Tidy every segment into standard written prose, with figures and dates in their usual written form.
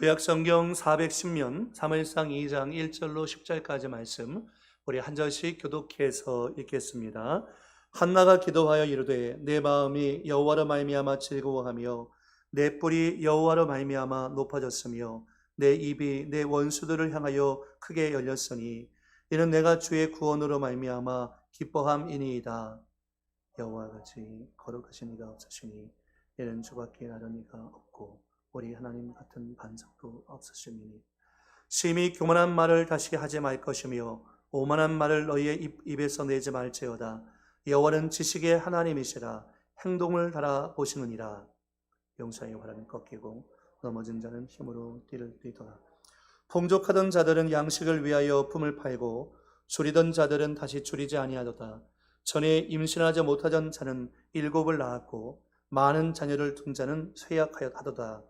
구약성경 410면 사무엘상 2장 1절로 10절까지 말씀 우리 한 절씩 교독해서 읽겠습니다. 한나가 기도하여 이르되 내 마음이 여호와로 말미암아 즐거워하며 내 뿔이 여호와로 말미암아 높아졌으며 내 입이 내 원수들을 향하여 크게 열렸으니 이는 내가 주의 구원으로 말미암아 기뻐함이니이다. 여호와 같이 거룩하신 이가 없으시니 이는 주밖에 다른 이가 없고 우리 하나님 같은 반석도 없으시니 심히 교만한 말을 다시 하지 말 것이며 오만한 말을 너희의 입에서 내지 말지어다. 여호와는 지식의 하나님이시라. 행동을 달아보시느니라. 용사의 활은 꺾이고 넘어진 자는 힘으로 띠를 띠더라. 풍족하던 자들은 양식을 위하여 품을 팔고 줄이던 자들은 다시 줄이지 아니하도다. 전에 임신하지 못하던 자는 7을 낳았고 많은 자녀를 둔 자는 쇠약하도다.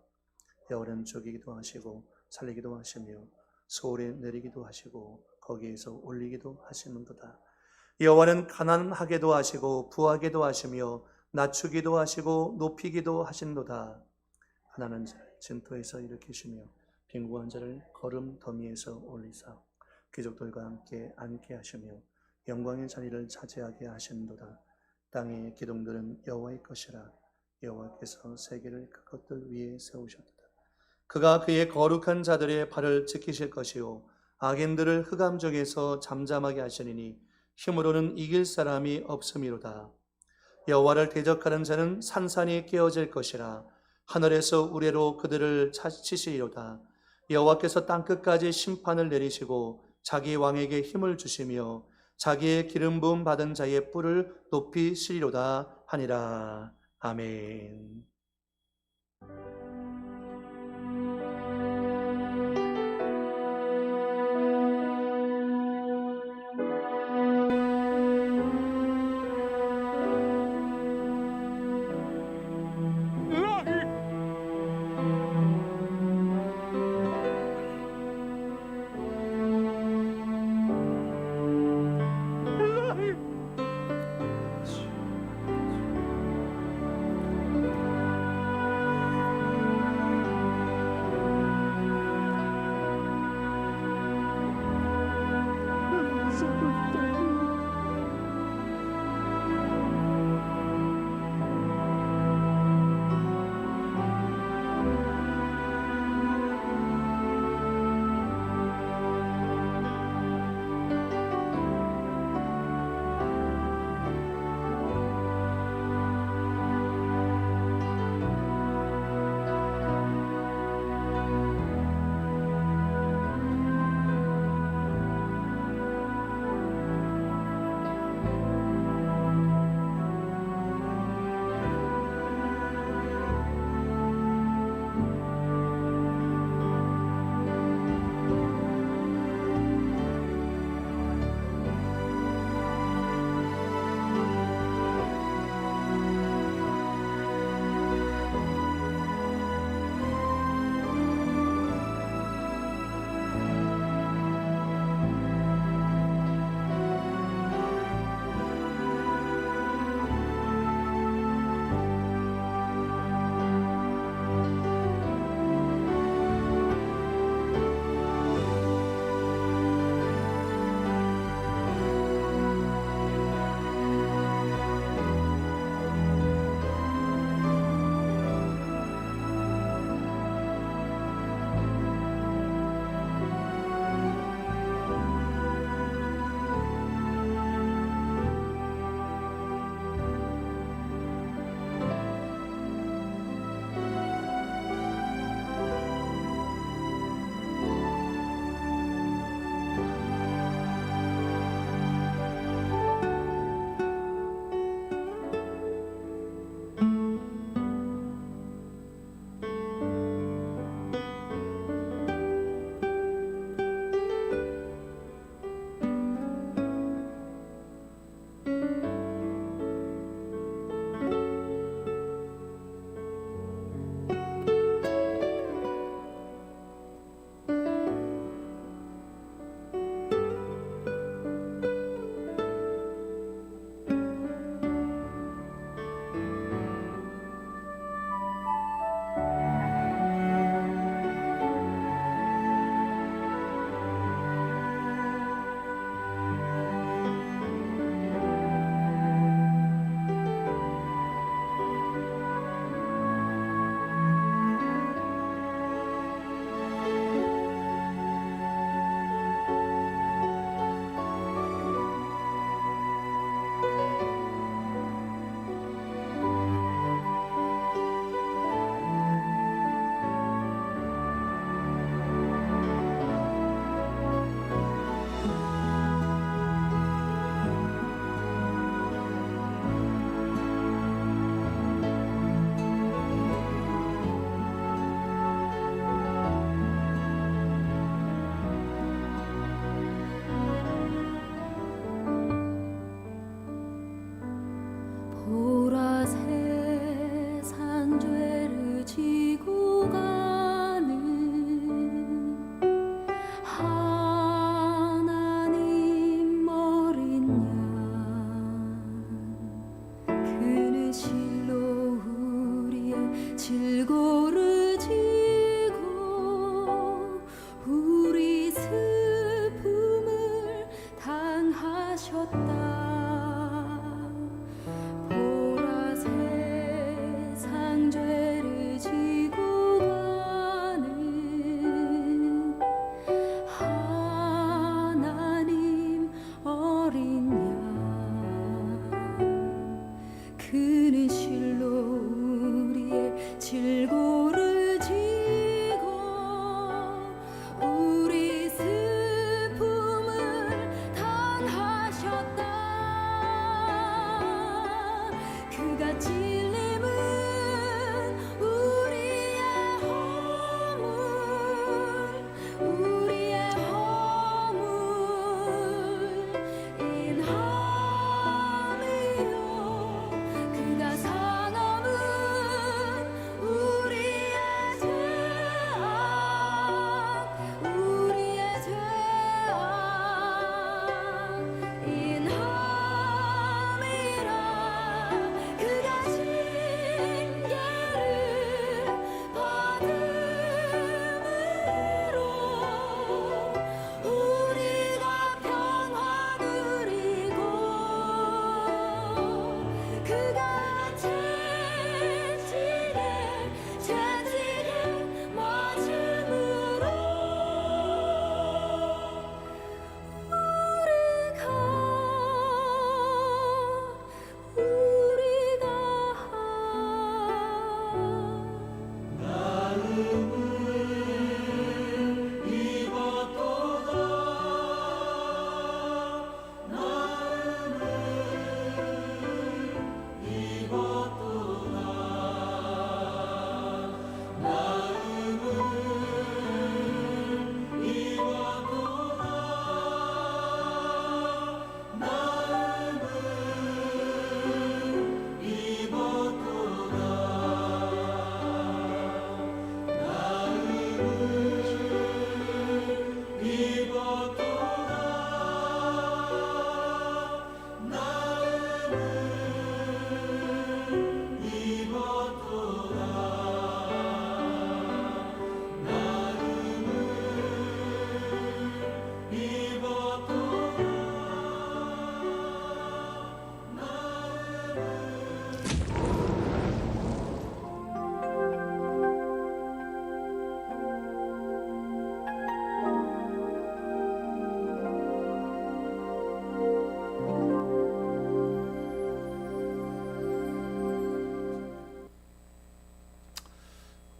여호와는 죽이기도 하시고 살리기도 하시며 소울에 내리기도 하시고 거기에서 올리기도 하시는도다. 여호와는 가난하게도 하시고 부하게도 하시며 낮추기도 하시고 높이기도 하시는도다. 가난한 자를 진토에서 일으키시며 빈곤한 자를 거름 더미에서 올리사 귀족들과 함께 앉게 하시며 영광의 자리를 차지하게 하시는도다. 땅의 기둥들은 여호와의 것이라. 여호와께서 세계를 그것들 위에 세우셨도다. 그가 그의 거룩한 자들의 발을 지키실 것이요 악인들을 흑암중에서 잠잠하게 하시리니 힘으로는 이길 사람이 없음이로다. 여호와를 대적하는 자는 산산이 깨어질 것이라. 하늘에서 우레로 그들을 치시리로다. 여호와께서 땅끝까지 심판을 내리시고 자기 왕에게 힘을 주시며 자기의 기름 부음 받은 자의 뿔을 높이시리로다 하니라. 아멘.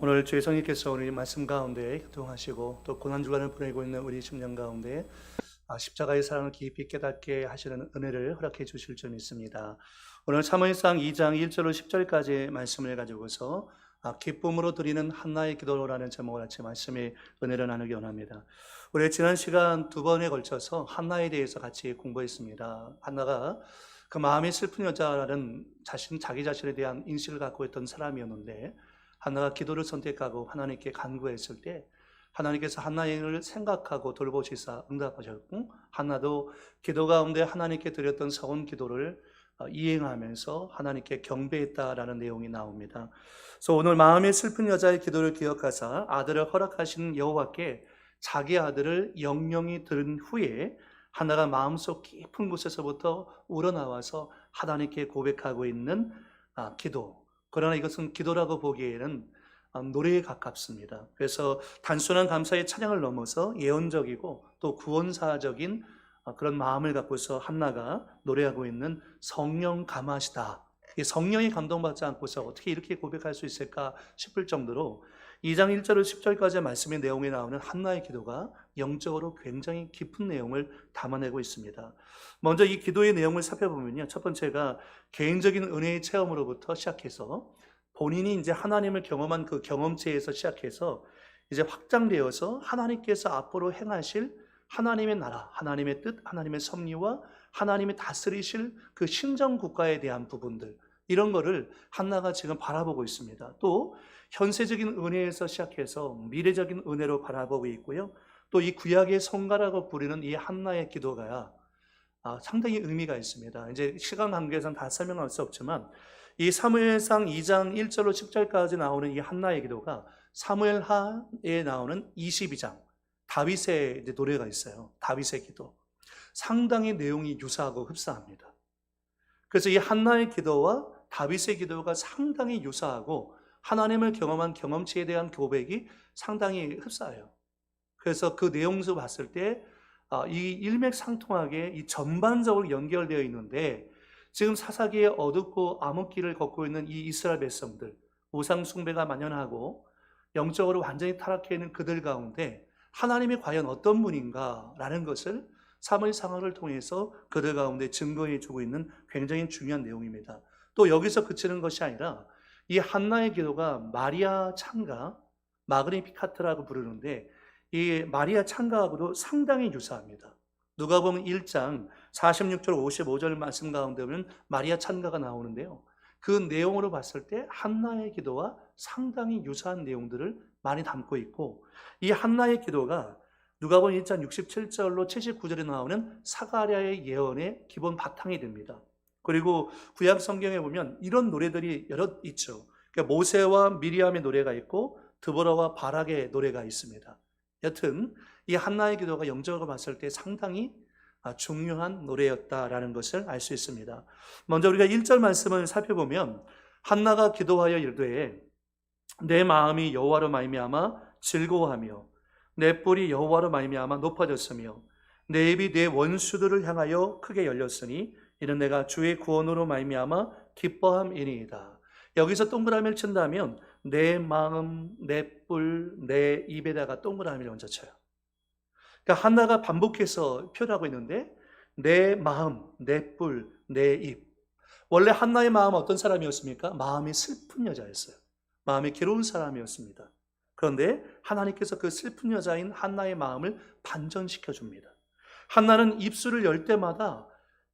오늘 주의 성령께서 우리 말씀 가운데 교통하시고 또 고난주간을 보내고 있는 우리 심령 가운데 십자가의 사랑을 깊이 깨닫게 하시는 은혜를 허락해 주실 줄 믿습니다. 오늘 사무엘상 2장 1절로 10절까지 말씀을 가지고서 기쁨으로 드리는 한나의 기도라는 제목을 같이 말씀의 은혜를 나누기 원합니다. 우리 지난 시간 두 번에 걸쳐서 한나에 대해서 같이 공부했습니다. 한나가 그 마음이 슬픈 여자라는 자기 자신에 대한 인식을 갖고 있던 사람이었는데, 한나가 기도를 선택하고 하나님께 간구했을 때 하나님께서 한나를 생각하고 돌보시사 응답하셨고, 한나도 기도 가운데 하나님께 드렸던 서원 기도를 이행하면서 하나님께 경배했다라는 내용이 나옵니다. 그래서 오늘 마음이 슬픈 여자의 기도를 기억하사 아들을 허락하신 여호와께 자기 아들을 영영히 들은 후에 한나가 마음속 깊은 곳에서부터 우러나와서 하나님께 고백하고 있는 기도. 그러나 이것은 기도라고 보기에는 노래에 가깝습니다. 그래서 단순한 감사의 찬양을 넘어서 예언적이고 또 구원사적인 그런 마음을 갖고서 한나가 노래하고 있는 성령 감하시다. 이 성령이 감동받지 않고서 어떻게 이렇게 고백할 수 있을까 싶을 정도로 2장 1절을 10절까지의 말씀의 내용에 나오는 한나의 기도가 영적으로 굉장히 깊은 내용을 담아내고 있습니다. 먼저 이 기도의 내용을 살펴보면요, 첫 번째가 개인적인 은혜의 체험으로부터 시작해서 본인이 이제 하나님을 경험한 그 경험체에서 시작해서 이제 확장되어서 하나님께서 앞으로 행하실 하나님의 나라, 하나님의 뜻, 하나님의 섭리와 하나님이 다스리실 그 신정 국가에 대한 부분들, 이런 거를 한나가 지금 바라보고 있습니다. 또 현세적인 은혜에서 시작해서 미래적인 은혜로 바라보고 있고요. 또 이 구약의 성가라고 부르는 이 한나의 기도가 상당히 의미가 있습니다. 이제 시간 관계상 다 설명할 수 없지만 이 사무엘상 2장 1절로 10절까지 나오는 이 한나의 기도가 사무엘하에 나오는 22장 다윗의 노래가 있어요. 다윗의 기도. 상당히 내용이 유사하고 흡사합니다. 그래서 이 한나의 기도와 다윗의 기도가 상당히 유사하고 하나님을 경험한 경험치에 대한 고백이 상당히 흡사해요. 그래서 그 내용을 봤을 때 이 일맥상통하게 이 전반적으로 연결되어 있는데, 지금 사사기에 어둡고 암흑기를 걷고 있는 이 이스라엘 백성들, 우상 숭배가 만연하고 영적으로 완전히 타락해 있는 그들 가운데 하나님이 과연 어떤 분인가라는 것을 사무엘 상황을 통해서 그들 가운데 증거해 주고 있는 굉장히 중요한 내용입니다. 또 여기서 그치는 것이 아니라 이 한나의 기도가 마리아 찬가, 마그니피카트라고 부르는데, 이 마리아 찬가하고도 상당히 유사합니다. 누가복음 1장 46절 55절 말씀 가운데 보면 마리아 찬가가 나오는데요, 그 내용으로 봤을 때 한나의 기도와 상당히 유사한 내용들을 많이 담고 있고, 이 한나의 기도가 누가복음 1장 67절로 79절에 나오는 사가랴의 예언의 기본 바탕이 됩니다. 그리고 구약 성경에 보면 이런 노래들이 여러 있죠. 그러니까 모세와 미리암의 노래가 있고 드보라와 바락의 노래가 있습니다. 여튼 이 한나의 기도가 영적으로 봤을 때 상당히 중요한 노래였다라는 것을 알 수 있습니다. 먼저 우리가 1절 말씀을 살펴보면, 한나가 기도하여 이르되 내 마음이 여호와로 말미암아 즐거워하며 내 뿔이 여호와로 말미암아 높아졌으며 내 입이 내 원수들을 향하여 크게 열렸으니 이는 내가 주의 구원으로 말미암아 기뻐함이니이다. 여기서 동그라미를 친다면 내 마음, 내 뿔, 내 입에다가 동그라미를 얹어 쳐요. 그러니까 한나가 반복해서 표현하고 있는데, 내 마음, 내 뿔, 내 입. 원래 한나의 마음은 어떤 사람이었습니까? 마음이 슬픈 여자였어요. 마음이 괴로운 사람이었습니다. 그런데 하나님께서 그 슬픈 여자인 한나의 마음을 반전시켜 줍니다. 한나는 입술을 열 때마다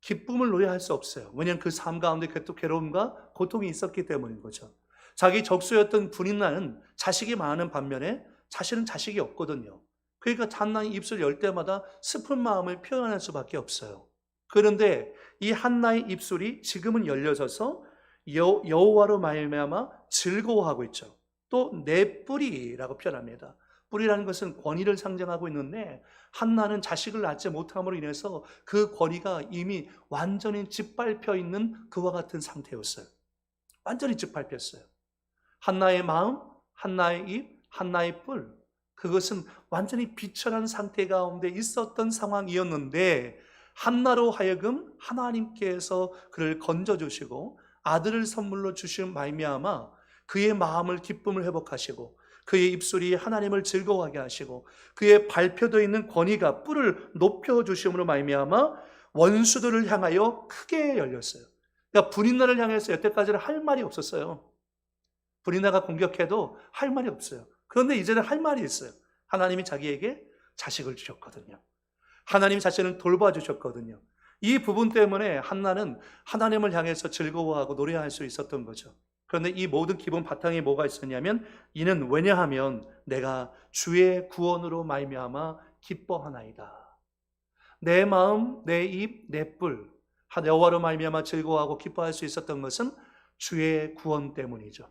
기쁨을 노래할 수 없어요. 왜냐하면 그 삶 가운데 또 괴로움과 고통이 있었기 때문인 거죠. 자기 적수였던 분인나는 자식이 많은 반면에 자신은 자식이 없거든요. 그러니까 한나의 입술 열 때마다 슬픈 마음을 표현할 수밖에 없어요. 그런데 이 한나의 입술이 지금은 열려져서 여호와로 말미암아 즐거워하고 있죠. 또 내 뿔이라고 표현합니다. 뿔이라는 것은 권위를 상징하고 있는데, 한나는 자식을 낳지 못함으로 인해서 그 권위가 이미 완전히 짓밟혀 있는 그와 같은 상태였어요. 완전히 짓밟혔어요. 한나의 마음, 한나의 입, 한나의 뿔, 그것은 완전히 비천한 상태 가운데 있었던 상황이었는데, 한나로 하여금 하나님께서 그를 건져주시고 아들을 선물로 주신 말미암아 그의 마음을 기쁨을 회복하시고 그의 입술이 하나님을 즐거워하게 하시고 그의 발표되어 있는 권위가 뿔을 높여주심으로 말미암아 원수들을 향하여 크게 열렸어요. 그러니까 분인나를 향해서 여태까지는 할 말이 없었어요. 분인나가 공격해도 할 말이 없어요. 그런데 이제는 할 말이 있어요. 하나님이 자기에게 자식을 주셨거든요. 하나님이 자신을 돌봐주셨거든요. 이 부분 때문에 한나는 하나님을 향해서 즐거워하고 노래할 수 있었던 거죠. 그런데 이 모든 기본 바탕에 뭐가 있었냐면, 이는 왜냐하면 내가 주의 구원으로 말미암아 기뻐하나이다. 내 마음, 내 입, 내 뿔, 여호와로 말미암아 즐거워하고 기뻐할 수 있었던 것은 주의 구원 때문이죠.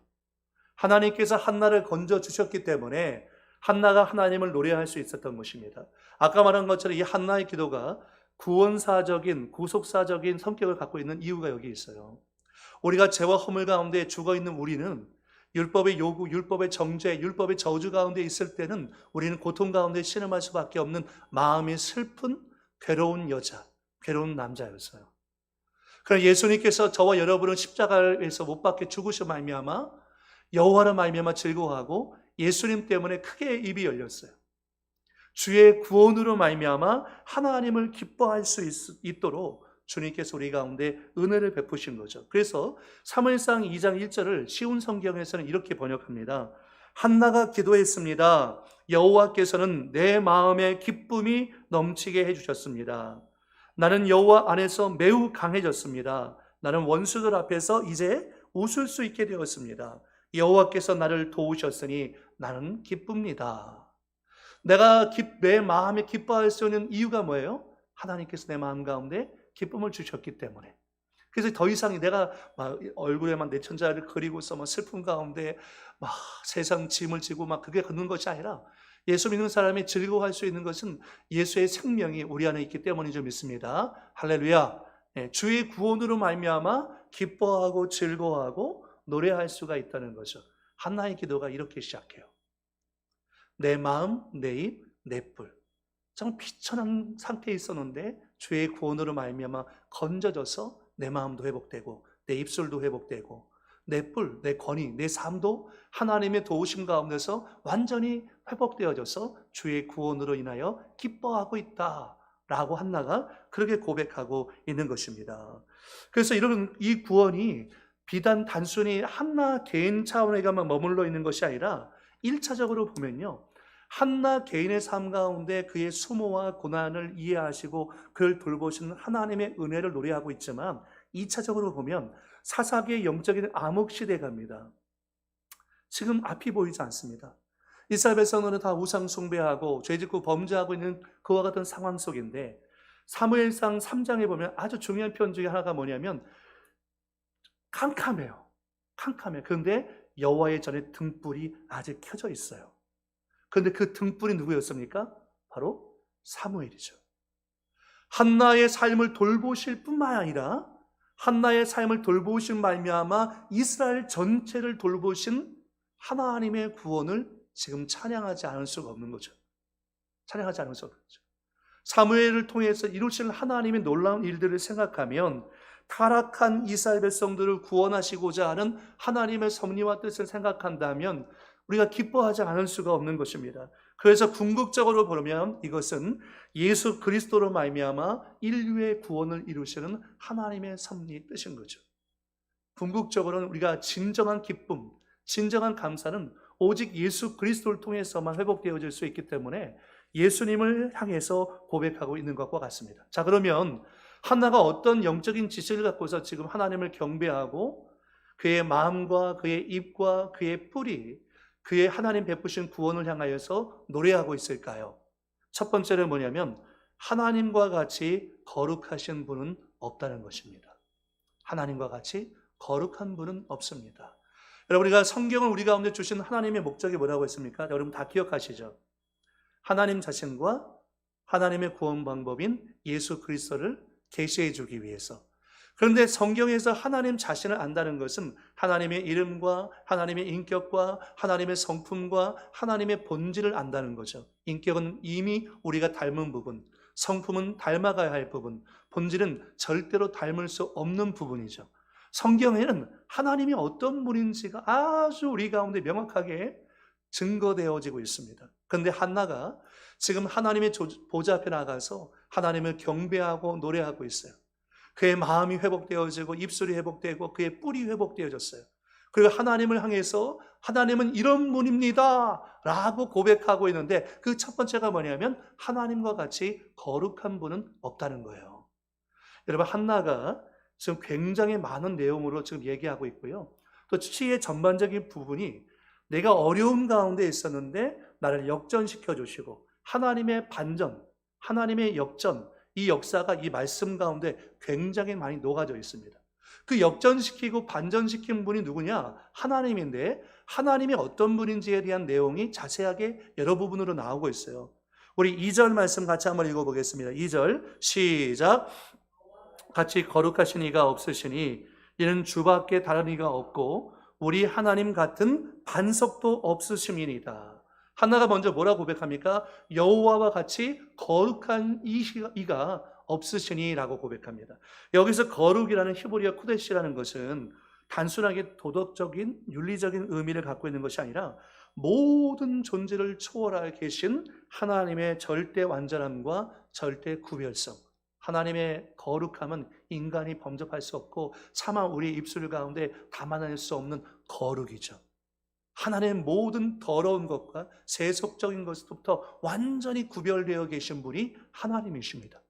하나님께서 한나를 건져 주셨기 때문에 한나가 하나님을 노래할 수 있었던 것입니다. 아까 말한 것처럼 이 한나의 기도가 구원사적인, 구속사적인 성격을 갖고 있는 이유가 여기 있어요. 우리가 죄와 허물 가운데 죽어있는 우리는 율법의 요구, 율법의 정죄, 율법의 저주 가운데 있을 때는 우리는 고통 가운데 신음할 수밖에 없는 마음이 슬픈 괴로운 여자, 괴로운 남자였어요. 그러나 예수님께서 저와 여러분을 십자가에서 못 박혀 죽으셔 말미암아 여호와로 말미암아 즐거워하고 예수님 때문에 크게 입이 열렸어요. 주의 구원으로 말미암아 하나님을 기뻐할 수 있도록 주님께서 우리 가운데 은혜를 베푸신 거죠. 그래서 사무엘상 2장 1절을 쉬운 성경에서는 이렇게 번역합니다. 한나가 기도했습니다. 여호와께서는 내 마음에 기쁨이 넘치게 해주셨습니다. 나는 여호와 안에서 매우 강해졌습니다. 나는 원수들 앞에서 이제 웃을 수 있게 되었습니다. 여호와께서 나를 도우셨으니 나는 기쁩니다. 내가 내 마음에 기뻐할 수 있는 이유가 뭐예요? 하나님께서 내 마음 가운데 기쁨을 주셨기 때문에. 그래서 더 이상 내가 막 얼굴에만 내 천자를 그리고서 막 슬픔 가운데 막 세상 짐을 지고 막 그게 걷는 것이 아니라 예수 믿는 사람이 즐거워할 수 있는 것은 예수의 생명이 우리 안에 있기 때문이죠. 믿습니다. 할렐루야. 주의 구원으로 말미암아 기뻐하고 즐거워하고 노래할 수가 있다는 거죠. 한나의 기도가 이렇게 시작해요. 내 마음, 내 입, 내 뿔. 정말 비천한 상태에 있었는데 주의 구원으로 말미암아 건져져서 내 마음도 회복되고 내 입술도 회복되고 내 뿔, 내 권위, 내 삶도 하나님의 도우심 가운데서 완전히 회복되어져서 주의 구원으로 인하여 기뻐하고 있다라고 한나가 그렇게 고백하고 있는 것입니다. 그래서 이 구원이 비단 단순히 한나 개인 차원에만 머물러 있는 것이 아니라 1차적으로 보면요, 한나 개인의 삶 가운데 그의 수모와 고난을 이해하시고 그를 돌보시는 하나님의 은혜를 노래하고 있지만 2차적으로 보면 사사기의 영적인 암흑 시대에 갑니다. 지금 앞이 보이지 않습니다. 이스라엘 백성들은 다 우상 숭배하고 죄짓고 범죄하고 있는 그와 같은 상황 속인데 사무엘상 3장에 보면 아주 중요한 편 중에 하나가 뭐냐면 캄캄해요. 그런데 여호와의 전에 등불이 아직 켜져 있어요. 그런데 그 등불이 누구였습니까? 바로 사무엘이죠. 한나의 삶을 돌보실 뿐만 아니라 한나의 삶을 돌보신 말미암아 이스라엘 전체를 돌보신 하나님의 구원을 지금 찬양하지 않을 수가 없는 거죠. 찬양하지 않을 수가 없는 거죠. 사무엘을 통해서 이루신 하나님의 놀라운 일들을 생각하면 타락한 이스라엘 백성들을 구원하시고자 하는 하나님의 섭리와 뜻을 생각한다면 우리가 기뻐하지 않을 수가 없는 것입니다. 그래서 궁극적으로 보면 이것은 예수 그리스도로 말미암아 인류의 구원을 이루시는 하나님의 섭리 뜻인 거죠. 궁극적으로는 우리가 진정한 기쁨, 진정한 감사는 오직 예수 그리스도를 통해서만 회복되어질 수 있기 때문에 예수님을 향해서 고백하고 있는 것과 같습니다. 자, 그러면 한나가 어떤 영적인 지식을 갖고서 지금 하나님을 경배하고 그의 마음과 그의 입과 그의 뿔이 그의 하나님 베푸신 구원을 향하여서 노래하고 있을까요? 첫 번째는 뭐냐면 하나님과 같이 거룩하신 분은 없다는 것입니다. 하나님과 같이 거룩한 분은 없습니다. 여러분, 우리가 성경을 우리 가운데 주신 하나님의 목적이 뭐라고 했습니까? 여러분 다 기억하시죠? 하나님 자신과 하나님의 구원 방법인 예수 그리스도를 계시해 주기 위해서. 그런데 성경에서 하나님 자신을 안다는 것은 하나님의 이름과 하나님의 인격과 하나님의 성품과 하나님의 본질을 안다는 거죠. 인격은 이미 우리가 닮은 부분, 성품은 닮아가야 할 부분, 본질은 절대로 닮을 수 없는 부분이죠. 성경에는 하나님이 어떤 분인지가 아주 우리 가운데 명확하게 증거되어지고 있습니다. 그런데 한나가 지금 하나님의 보좌 앞에 나가서 하나님을 경배하고 노래하고 있어요. 그의 마음이 회복되어지고 입술이 회복되고 그의 뿔이 회복되어졌어요. 그리고 하나님을 향해서 하나님은 이런 분입니다 라고 고백하고 있는데 그 첫 번째가 뭐냐면 하나님과 같이 거룩한 분은 없다는 거예요. 여러분, 한나가 지금 굉장히 많은 내용으로 지금 얘기하고 있고요. 또 시의 전반적인 부분이 내가 어려운 가운데 있었는데 나를 역전시켜 주시고 하나님의 반전, 하나님의 역전, 이 역사가 이 말씀 가운데 굉장히 많이 녹아져 있습니다. 그 역전시키고 반전시킨 분이 누구냐? 하나님인데 하나님이 어떤 분인지에 대한 내용이 자세하게 여러 부분으로 나오고 있어요. 우리 2절 말씀 같이 한번 읽어보겠습니다. 2절 시작. 같이 거룩하신 이가 없으시니 이는 주밖에 다른 이가 없고 우리 하나님 같은 반석도 없으심이니이다. 한나가 먼저 뭐라고 고백합니까? 여호와와 같이 거룩한 이가 없으시니라고 고백합니다. 여기서 거룩이라는 히브리어 쿠데시라는 것은 단순하게 도덕적인 윤리적인 의미를 갖고 있는 것이 아니라 모든 존재를 초월하여 계신 하나님의 절대 완전함과 절대 구별성, 하나님의 거룩함은 인간이 범접할 수 없고 차마 우리 입술 가운데 담아낼 수 없는 거룩이죠. 하나님의 모든 더러운 것과 세속적인 것부터 완전히 구별되어 계신 분이 하나님이십니다.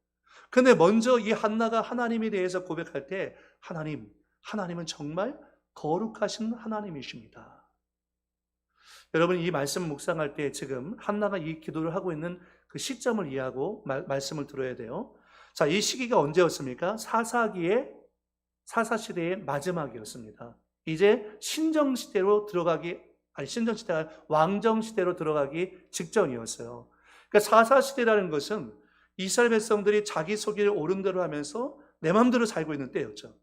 그런데 먼저 이 한나가 하나님에 대해서 고백할 때 하나님은 정말 거룩하신 하나님이십니다. 여러분, 이 말씀 묵상할 때 지금 한나가 이 기도를 하고 있는 그 시점을 이해하고 말씀을 들어야 돼요. 자, 이 시기가 언제였습니까? 사사시대의 마지막이었습니다. 이제 신정시대로 들어가기 아니 신정시대가 왕정시대로 들어가기 직전이었어요. 그러니까 사사시대라는 것은 이스라엘 백성들이 자기 소기를 옳은 대로 하면서 내 마음대로 살고 있는 때였죠.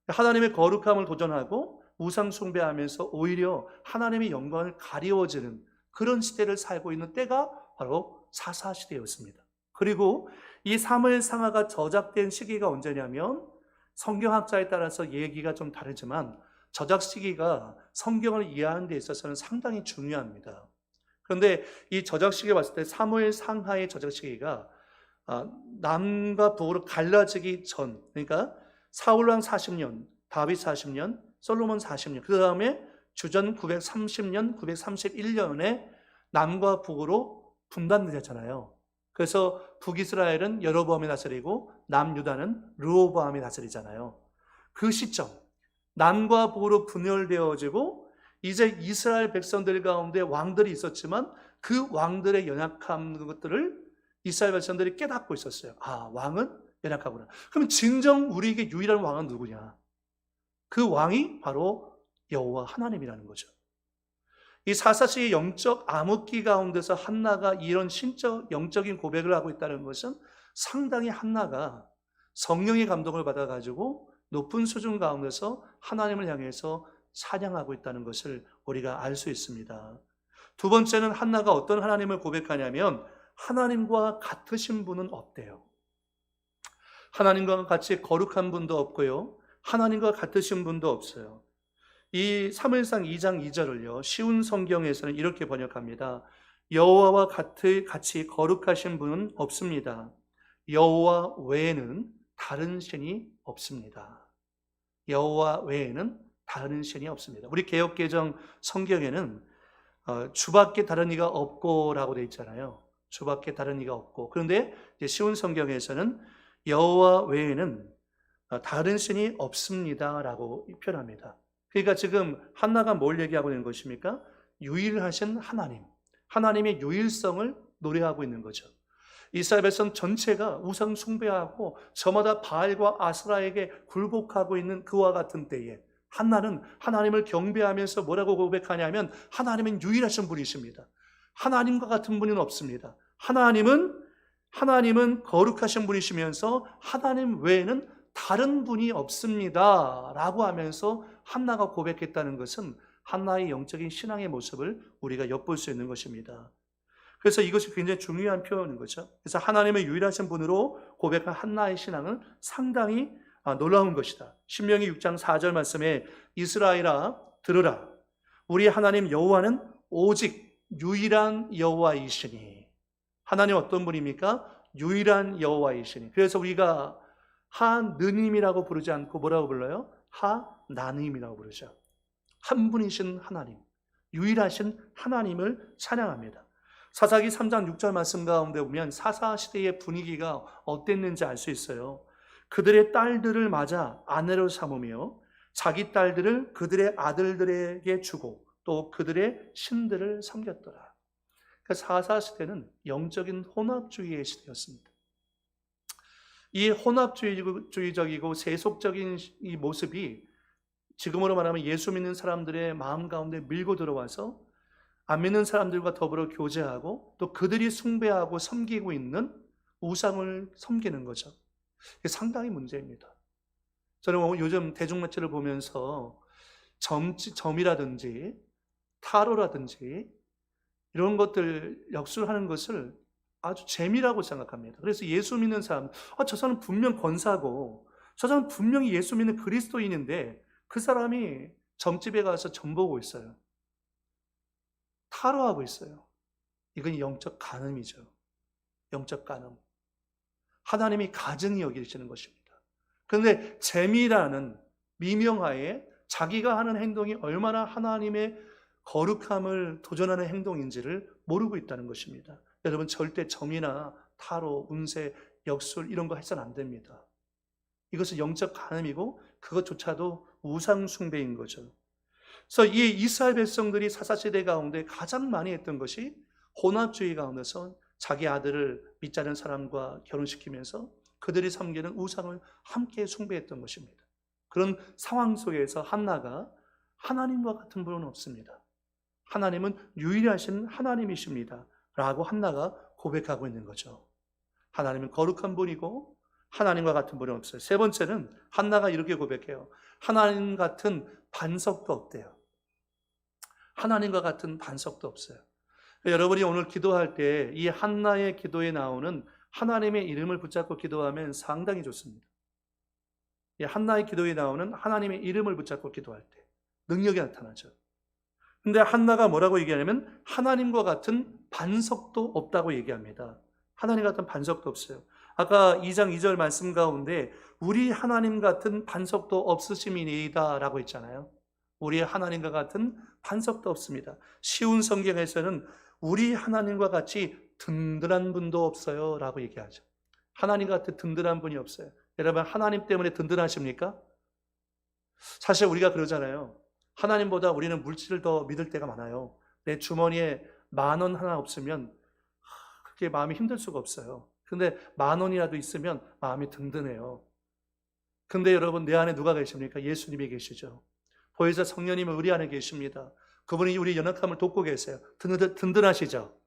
하나님의 거룩함을 도전하고 우상 숭배하면서 오히려 하나님의 영광을 가리워지는 그런 시대를 살고 있는 때가 바로 사사시대였습니다. 그리고 이 사무엘상하가 저작된 시기가 언제냐면 성경학자에 따라서 얘기가 좀 다르지만 저작 시기가 성경을 이해하는 데 있어서는 상당히 중요합니다. 그런데 이 저작 시기에 봤을 때 사무엘상하의 저작 시기가 남과 북으로 갈라지기 전, 그러니까 사울왕 40년, 다윗 40년, 솔로몬 40년, 그 다음에 주전 930년, 931년에 남과 북으로 분단되잖아요. 그래서 북이스라엘은 여로보암이 다스리고 남유다는 르호보암이 다스리잖아요. 그 시점, 남과 북으로 분열되어지고 이제 이스라엘 백성들 가운데 왕들이 있었지만 그 왕들의 연약한 것들을 이스라엘 백성들이 깨닫고 있었어요. 아, 왕은 연약하구나. 그럼 진정 우리에게 유일한 왕은 누구냐? 그 왕이 바로 여호와 하나님이라는 거죠. 이 사사시의 영적 암흑기 가운데서 한나가 이런 신적 영적인 고백을 하고 있다는 것은 상당히 한나가 성령의 감동을 받아가지고 높은 수준 가운데서 하나님을 향해서 찬양하고 있다는 것을 우리가 알 수 있습니다. 두 번째는 한나가 어떤 하나님을 고백하냐면 하나님과 같으신 분은 없대요. 하나님과 같이 거룩한 분도 없고요. 하나님과 같으신 분도 없어요. 이 사무엘상 2장 2절을요. 쉬운 성경에서는 이렇게 번역합니다. 여호와와 같이 거룩하신 분은 없습니다. 여호와 외에는 다른 신이 없습니다. 여호와 외에는 다른 신이 없습니다. 우리 개역개정 성경에는 주밖에 다른 이가 없고라고 되어 있잖아요. 주밖에 다른 이가 없고. 그런데 쉬운 성경에서는 여호와 외에는 다른 신이 없습니다라고 표현합니다. 그러니까 지금 한나가 뭘 얘기하고 있는 것입니까? 유일하신 하나님, 하나님의 유일성을 노래하고 있는 거죠. 이스라엘 백성 전체가 우상 숭배하고 저마다 바알과 아스라에게 굴복하고 있는 그와 같은 때에 한나는 하나님을 경배하면서 뭐라고 고백하냐면 하나님은 유일하신 분이십니다. 하나님과 같은 분은 없습니다. 하나님은 거룩하신 분이시면서 하나님 외에는 다른 분이 없습니다 라고 하면서 한나가 고백했다는 것은 한나의 영적인 신앙의 모습을 우리가 엿볼 수 있는 것입니다. 그래서 이것이 굉장히 중요한 표현인 거죠. 그래서 하나님의 유일하신 분으로 고백한 한나의 신앙은 상당히 놀라운 것이다. 신명기 6장 4절 말씀에 이스라엘아 들으라. 우리 하나님 여호와는 오직 유일한 여호와이시니. 하나님 어떤 분입니까? 유일한 여호와이시니. 그래서 우리가 하느님이라고 부르지 않고 뭐라고 불러요? 하나님이라고 부르죠. 한 분이신 하나님, 유일하신 하나님을 찬양합니다. 사사기 3장 6절 말씀 가운데 보면 사사시대의 분위기가 어땠는지 알 수 있어요. 그들의 딸들을 맞아 아내로 삼으며 자기 딸들을 그들의 아들들에게 주고 또 그들의 신들을 섬겼더라. 사사시대는 영적인 혼합주의의 시대였습니다. 이 혼합주의적이고 세속적인 이 모습이 지금으로 말하면 예수 믿는 사람들의 마음 가운데 밀고 들어와서 안 믿는 사람들과 더불어 교제하고 또 그들이 숭배하고 섬기고 있는 우상을 섬기는 거죠. 이게 상당히 문제입니다. 저는 요즘 대중매체를 보면서 점이라든지 타로라든지 이런 것들 역술하는 것을 아주 재미라고 생각합니다. 그래서 예수 믿는 사람, 저 사람은 분명 권사고 저 사람은 분명히 예수 믿는 그리스도인인데 그 사람이 점집에 가서 점 보고 있어요. 타로하고 있어요. 이건 영적 간음이죠. 영적 간음. 하나님이 가증히 여기시는 것입니다. 그런데 재미라는 미명하에 자기가 하는 행동이 얼마나 하나님의 거룩함을 도전하는 행동인지를 모르고 있다는 것입니다. 여러분 절대 점이나 타로, 운세, 역술 이런 거 해서는 안 됩니다. 이것은 영적 간음이고 그것조차도 우상 숭배인 거죠. 그래서 이 이스라엘 백성들이 사사시대 가운데 가장 많이 했던 것이 혼합주의 가운데서 자기 아들을 믿지 않은 사람과 결혼시키면서 그들이 섬기는 우상을 함께 숭배했던 것입니다. 그런 상황 속에서 한나가 하나님과 같은 분은 없습니다. 하나님은 유일하신 하나님이십니다. 라고 한나가 고백하고 있는 거죠. 하나님은 거룩한 분이고 하나님과 같은 분이 없어요. 세 번째는 한나가 이렇게 고백해요. 하나님 같은 반석도 없대요. 하나님과 같은 반석도 없어요. 여러분이 오늘 기도할 때 이 한나의 기도에 나오는 하나님의 이름을 붙잡고 기도하면 상당히 좋습니다. 이 한나의 기도에 나오는 하나님의 이름을 붙잡고 기도할 때 능력이 나타나죠. 근데 한나가 뭐라고 얘기하냐면 하나님과 같은 반석도 없다고 얘기합니다. 하나님 같은 반석도 없어요. 아까 2장 2절 말씀 가운데 우리 하나님 같은 반석도 없으심이니이다 라고 했잖아요. 우리 하나님과 같은 반석도 없습니다. 쉬운 성경에서는 우리 하나님과 같이 든든한 분도 없어요 라고 얘기하죠. 하나님 같은 든든한 분이 없어요. 여러분, 하나님 때문에 든든하십니까? 사실 우리가 그러잖아요. 하나님보다 우리는 물질을 더 믿을 때가 많아요. 내 주머니에 10,000원 하나 없으면 그렇게 마음이 힘들 수가 없어요. 근데 10,000원이라도 있으면 마음이 든든해요. 근데 여러분, 내 안에 누가 계십니까? 예수님이 계시죠. 보혜사 성령님은 우리 안에 계십니다. 그분이 우리 연약함을 돕고 계세요. 든든하시죠.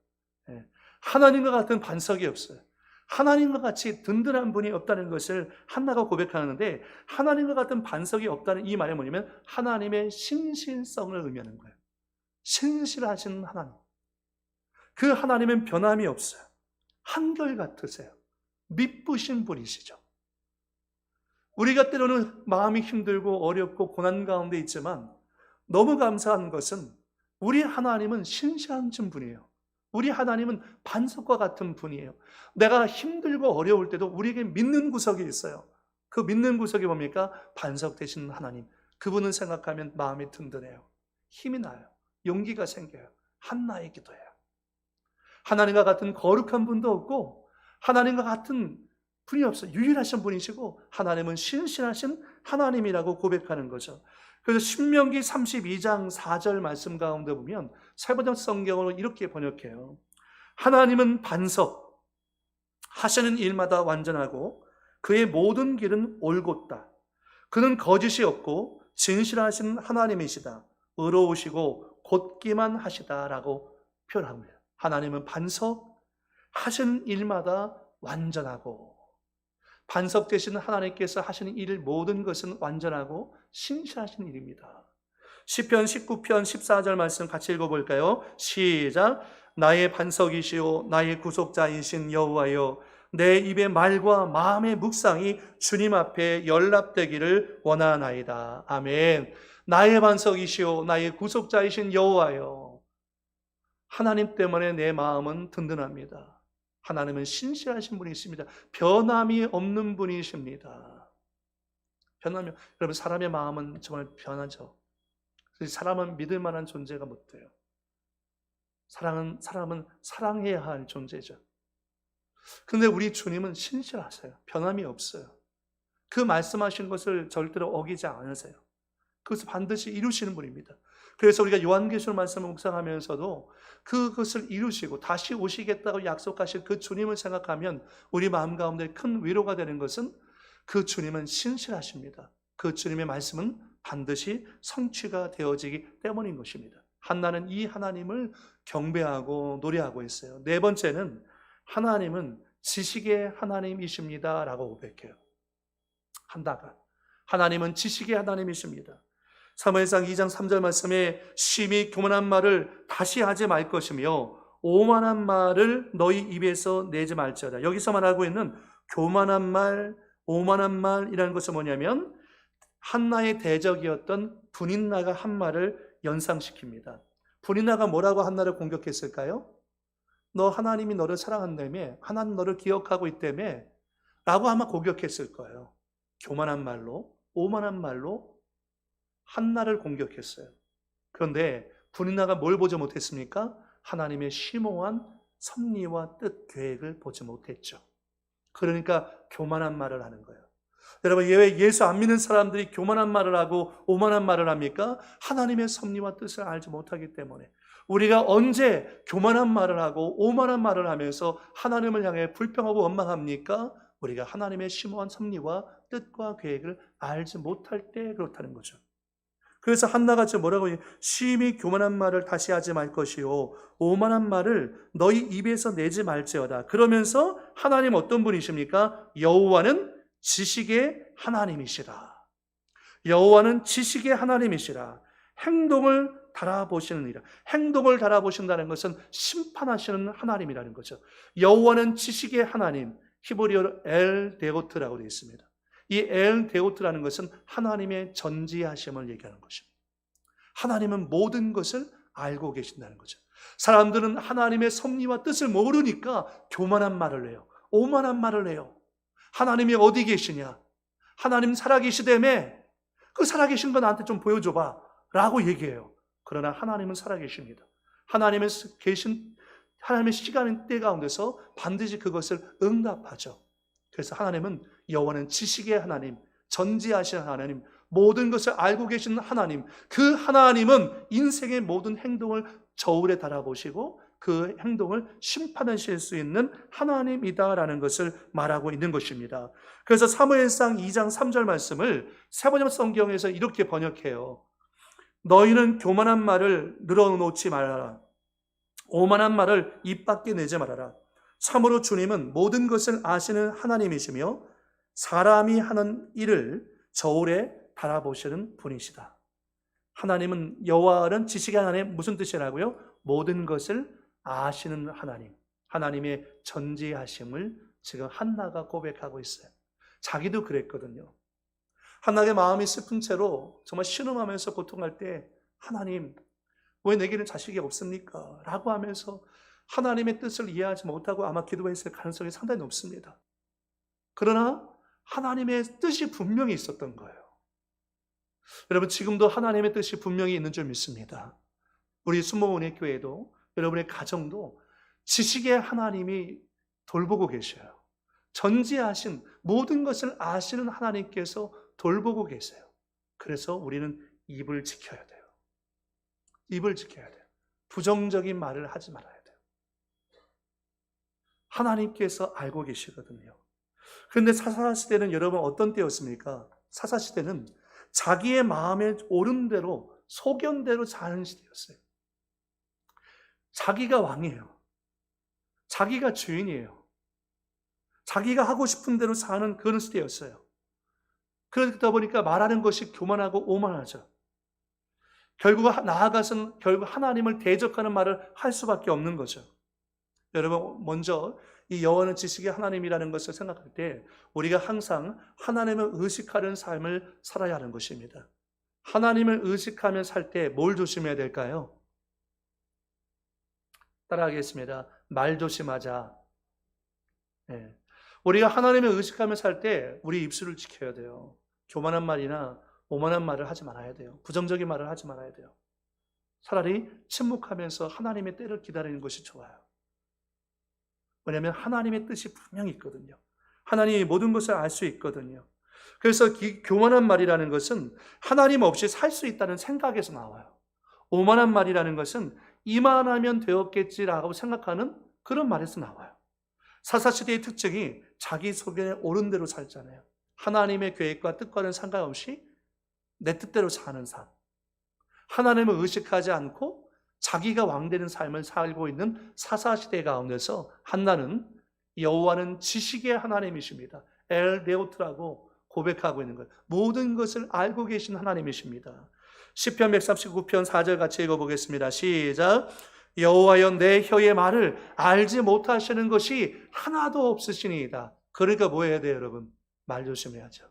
하나님과 같은 반석이 없어요. 하나님과 같이 든든한 분이 없다는 것을 한나가 고백하는데, 하나님과 같은 반석이 없다는 이 말이 뭐냐면 하나님의 신실성을 의미하는 거예요. 신실하신 하나님. 그 하나님은 변함이 없어요. 한결같으세요. 미쁘신 분이시죠. 우리가 때로는 마음이 힘들고 어렵고 고난 가운데 있지만 너무 감사한 것은 우리 하나님은 신실하신 분이에요. 우리 하나님은 반석과 같은 분이에요. 내가 힘들고 어려울 때도 우리에게 믿는 구석이 있어요. 그 믿는 구석이 뭡니까? 반석 되신 하나님. 그분을 생각하면 마음이 든든해요. 힘이 나요. 용기가 생겨요. 한나의 기도예요. 하나님과 같은 거룩한 분도 없고 하나님과 같은 분이 없어요. 유일하신 분이시고 하나님은 신실하신 하나님이라고 고백하는 거죠. 그래서 신명기 32장 4절 말씀 가운데 보면 세번역 성경으로 이렇게 번역해요. 하나님은 반석, 하시는 일마다 완전하고 그의 모든 길은 올곧다. 그는 거짓이 없고 진실하신 하나님이시다. 의로우시고 곧기만 하시다라고 표현합니다. 하나님은 반석, 하시는 일마다 완전하고, 반석 되시는 하나님께서 하시는 일 모든 것은 완전하고 신실하신 일입니다. 시편 19편 14절 말씀 같이 읽어볼까요? 시작. 나의 반석이시오 나의 구속자이신 여호와여, 내 입의 말과 마음의 묵상이 주님 앞에 연락되기를 원하나이다. 아멘. 나의 반석이시오 나의 구속자이신 여호와여, 하나님 때문에 내 마음은 든든합니다. 하나님은 신실하신 분이십니다. 변함이 없는 분이십니다. 여러분, 사람의 마음은 정말 변하죠. 사람은 믿을 만한 존재가 못 돼요. 사람은 사랑해야 할 존재죠. 그런데 우리 주님은 신실하세요. 변함이 없어요. 그 말씀하신 것을 절대로 어기지 않으세요. 그것을 반드시 이루시는 분입니다. 그래서 우리가 요한계시록 말씀을 묵상하면서도 그것을 이루시고 다시 오시겠다고 약속하실 그 주님을 생각하면 우리 마음 가운데 큰 위로가 되는 것은 그 주님은 신실하십니다. 그 주님의 말씀은 반드시 성취가 되어지기 때문인 것입니다. 한나는 이 하나님을 경배하고 노래하고 있어요. 네 번째는 하나님은 지식의 하나님이십니다 라고 고백해요. 한나가 하나님은 지식의 하나님이십니다. 사무엘상 2장 3절 말씀에 심히 교만한 말을 다시 하지 말 것이며 오만한 말을 너희 입에서 내지 말지어다. 여기서 말하고 있는 교만한 말, 오만한 말이라는 것은 뭐냐면 한나의 대적이었던 분인나가 한 말을 연상시킵니다. 분인나가 뭐라고 한나를 공격했을까요? 너 하나님이 너를 사랑한다며, 하나님 너를 기억하고 있다며 라고 아마 공격했을 거예요. 교만한 말로, 오만한 말로 한나를 공격했어요. 그런데 분인나가 뭘 보지 못했습니까? 하나님의 심오한 섭리와 뜻, 계획을 보지 못했죠. 그러니까 교만한 말을 하는 거예요. 여러분, 왜 예수 안 믿는 사람들이 교만한 말을 하고 오만한 말을 합니까? 하나님의 섭리와 뜻을 알지 못하기 때문에. 우리가 언제 교만한 말을 하고 오만한 말을 하면서 하나님을 향해 불평하고 원망합니까? 우리가 하나님의 심오한 섭리와 뜻과 계획을 알지 못할 때 그렇다는 거죠. 그래서 한나가 지금 뭐라고 해요? 심히 교만한 말을 다시 하지 말 것이요 오만한 말을 너희 입에서 내지 말지어다. 그러면서 하나님 어떤 분이십니까? 여호와는 지식의 하나님이시라. 여호와는 지식의 하나님이시라. 행동을 달아보시는 이라. 행동을 달아보신다는 것은 심판하시는 하나님이라는 거죠. 여호와는 지식의 하나님, 히브리어로 엘 데오트라고 되어 있습니다. 이 엘 데오트라는 것은 하나님의 전지하심을 얘기하는 것입니다. 하나님은 모든 것을 알고 계신다는 거죠. 사람들은 하나님의 섭리와 뜻을 모르니까 교만한 말을 해요. 오만한 말을 해요. 하나님이 어디 계시냐? 하나님 살아계시다며? 그 살아계신 거 나한테 좀 보여줘봐 라고 얘기해요. 그러나 하나님은 살아계십니다. 하나님의 시간 때 가운데서 반드시 그것을 응답하죠. 그래서 하나님은 여호와는 지식의 하나님, 전지하시는 하나님, 모든 것을 알고 계시는 하나님, 그 하나님은 인생의 모든 행동을 저울에 달아보시고 그 행동을 심판하실 수 있는 하나님이다라는 것을 말하고 있는 것입니다. 그래서 사무엘상 2장 3절 말씀을 세번역 성경에서 이렇게 번역해요. 너희는 교만한 말을 늘어놓지 말아라. 오만한 말을 입 밖에 내지 말아라. 참으로 주님은 모든 것을 아시는 하나님이시며 사람이 하는 일을 저울에 달아보시는 분이시다. 하나님은 여호와는 지식의 하나님, 무슨 뜻이라고요? 모든 것을 아시는 하나님, 하나님의 전지하심을 지금 한나가 고백하고 있어요. 자기도 그랬거든요. 한나의 마음이 슬픈 채로 정말 신음하면서 고통할 때 하나님 왜 내게는 자식이 없습니까? 라고 하면서 하나님의 뜻을 이해하지 못하고 아마 기도했을 가능성이 상당히 높습니다. 그러나 하나님의 뜻이 분명히 있었던 거예요. 여러분 지금도 하나님의 뜻이 분명히 있는 줄 믿습니다. 우리 수모원의 교회도 여러분의 가정도 지식의 하나님이 돌보고 계셔요. 전지하신 모든 것을 아시는 하나님께서 돌보고 계세요. 그래서 우리는 입을 지켜야 돼요. 입을 지켜야 돼요. 부정적인 말을 하지 말아야 돼요. 하나님께서 알고 계시거든요. 그런데 사사시대는 여러분 어떤 때였습니까? 사사시대는 자기의 마음에 옳은 대로 소견대로 사는 시대였어요. 자기가 왕이에요. 자기가 주인이에요. 자기가 하고 싶은 대로 사는 그런 시대였어요. 그러다 보니까 말하는 것이 교만하고 오만하죠. 결국 나아가서는 결국 하나님을 대적하는 말을 할 수밖에 없는 거죠. 여러분 먼저 이 여호와는 지식의 하나님이라는 것을 생각할 때 우리가 항상 하나님을 의식하는 삶을 살아야 하는 것입니다. 하나님을 의식하며 살 때 뭘 조심해야 될까요? 따라하겠습니다. 말 조심하자. 네. 우리가 하나님을 의식하며 살 때 우리 입술을 지켜야 돼요. 교만한 말이나 오만한 말을 하지 말아야 돼요. 부정적인 말을 하지 말아야 돼요. 차라리 침묵하면서 하나님의 때를 기다리는 것이 좋아요. 왜냐하면 하나님의 뜻이 분명히 있거든요. 하나님이 모든 것을 알 수 있거든요. 그래서 교만한 말이라는 것은 하나님 없이 살 수 있다는 생각에서 나와요. 오만한 말이라는 것은 이만하면 되었겠지라고 생각하는 그런 말에서 나와요. 사사시대의 특징이 자기 소견에 옳은 대로 살잖아요. 하나님의 계획과 뜻과는 상관없이 내 뜻대로 사는 삶. 하나님을 의식하지 않고 자기가 왕되는 삶을 살고 있는 사사시대 가운데서 한나는 여호와는 지식의 하나님이십니다. 엘 데오트라고 고백하고 있는 것. 모든 것을 알고 계신 하나님이십니다. 시편 139편 4절 같이 읽어보겠습니다. 시작. 여호와여 내 혀의 말을 알지 못하시는 것이 하나도 없으시니이다. 그러니까 뭐 해야 돼요, 여러분? 말 조심해야죠.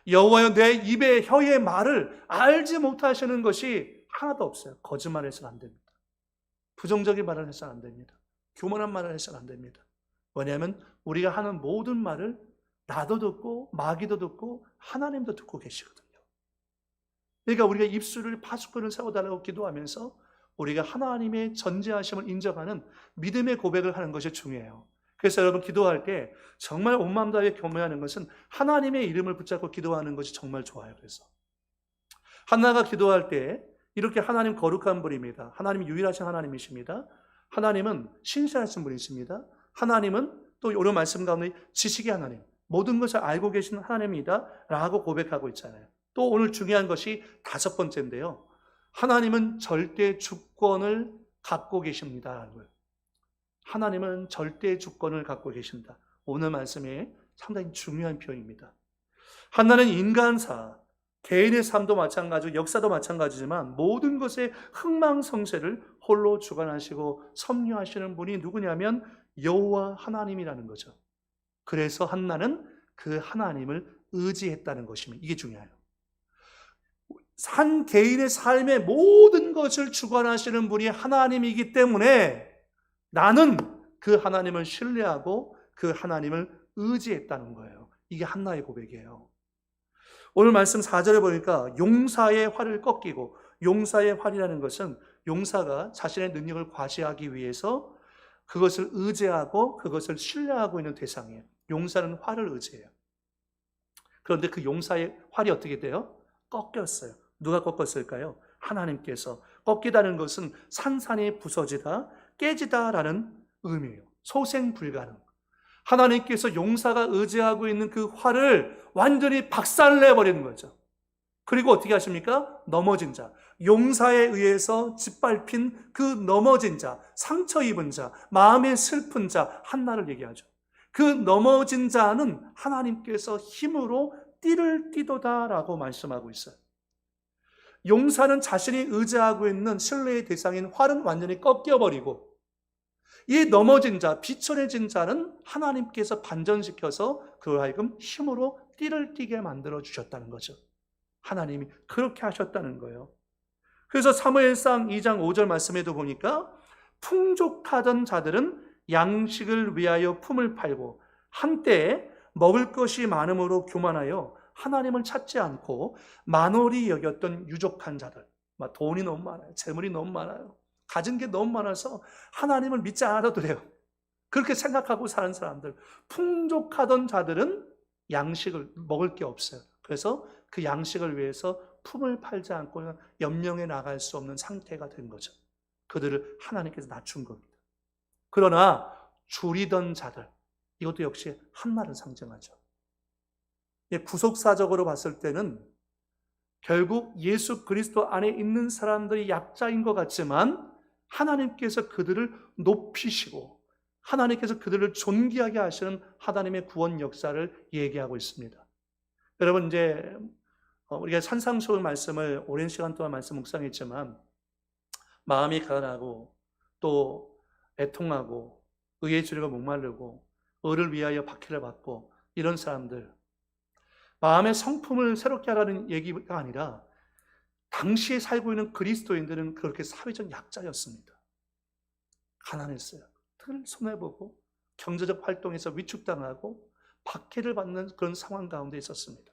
여호와여 내 입에 혀의 말을 알지 못하시는 것이 하나도 없어요. 거짓말해서는 안 됩니다. 부정적인 말을 해서는 안 됩니다. 교만한 말을 해서는 안 됩니다. 왜냐하면 우리가 하는 모든 말을 나도 듣고 마귀도 듣고 하나님도 듣고 계시거든요. 그러니까 우리가 입술을 파수꾼을 세워달라고 기도하면서 우리가 하나님의 전지하심을 인정하는 믿음의 고백을 하는 것이 중요해요. 그래서 여러분 기도할 때 정말 온 마음 다해 겸허하는 것은 하나님의 이름을 붙잡고 기도하는 것이 정말 좋아요. 그래서 한나가 기도할 때 이렇게 하나님 거룩한 분입니다. 하나님 유일하신 하나님이십니다. 하나님은 신실하신 분이십니다. 하나님은 또 이런 말씀 가운데 지식의 하나님, 모든 것을 알고 계신 하나님이다 라고 고백하고 있잖아요. 또 오늘 중요한 것이 다섯 번째인데요. 하나님은 절대 주권을 갖고 계십니다. 하나님은 절대 주권을 갖고 계신다. 오늘 말씀에 상당히 중요한 표현입니다. 하나는 인간사, 개인의 삶도 마찬가지고 역사도 마찬가지지만 모든 것의 흥망성쇠를 홀로 주관하시고 섭리하시는 분이 누구냐면 여호와 하나님이라는 거죠. 그래서 한나는 그 하나님을 의지했다는 것입니다. 이게 중요해요. 한 개인의 삶의 모든 것을 주관하시는 분이 하나님이기 때문에 나는 그 하나님을 신뢰하고 그 하나님을 의지했다는 거예요. 이게 한나의 고백이에요. 오늘 말씀 4절에 보니까 용사의 활을 꺾이고, 용사의 활이라는 것은 용사가 자신의 능력을 과시하기 위해서 그것을 의지하고 그것을 신뢰하고 있는 대상이에요. 용사는 활을 의지해요. 그런데 그 용사의 활이 어떻게 돼요? 꺾였어요. 누가 꺾었을까요? 하나님께서. 꺾이다는 것은 산산이 부서지다, 깨지다라는 의미예요. 소생 불가능. 하나님께서 용사가 의지하고 있는 그 활을 완전히 박살내버리는 거죠. 그리고 어떻게 하십니까? 넘어진 자, 용사에 의해서 짓밟힌 그 넘어진 자, 상처 입은 자, 마음에 슬픈 자, 한나를 얘기하죠. 그 넘어진 자는 하나님께서 힘으로 띠를 띠도다라고 말씀하고 있어요. 용사는 자신이 의지하고 있는 신뢰의 대상인 활은 완전히 꺾여버리고, 이 넘어진 자, 비천해진 자는 하나님께서 반전시켜서 그로 하여금 힘으로 띠를 띠게 만들어 주셨다는 거죠. 하나님이 그렇게 하셨다는 거예요. 그래서 사무엘상 2장 5절 말씀에도 보니까 풍족하던 자들은 양식을 위하여 품을 팔고 한때에 먹을 것이 많음으로 교만하여 하나님을 찾지 않고 만홀히 여겼던 유족한 자들, 돈이 너무 많아요. 재물이 너무 많아요. 가진 게 너무 많아서 하나님을 믿지 않아도 돼요. 그렇게 생각하고 사는 사람들, 풍족하던 자들은 양식을 먹을 게 없어요. 그래서 그 양식을 위해서 품을 팔지 않고 염려해 나갈 수 없는 상태가 된 거죠. 그들을 하나님께서 낮춘 겁니다. 그러나 줄이던 자들, 이것도 역시 한나를 상징하죠. 구속사적으로 봤을 때는 결국 예수 그리스도 안에 있는 사람들이 약자인 것 같지만 하나님께서 그들을 높이시고 하나님께서 그들을 존귀하게 하시는 하나님의 구원 역사를 얘기하고 있습니다. 여러분, 이제 우리가 산상수훈 말씀을 오랜 시간 동안 말씀 묵상했지만 마음이 가난하고 또 애통하고 의의 주리가 목마르고 의를 위하여 박해를 받고 이런 사람들, 마음의 성품을 새롭게 하라는 얘기가 아니라 당시에 살고 있는 그리스도인들은 그렇게 사회적 약자였습니다. 가난했어요. 늘 손해보고 경제적 활동에서 위축당하고 박해를 받는 그런 상황 가운데 있었습니다.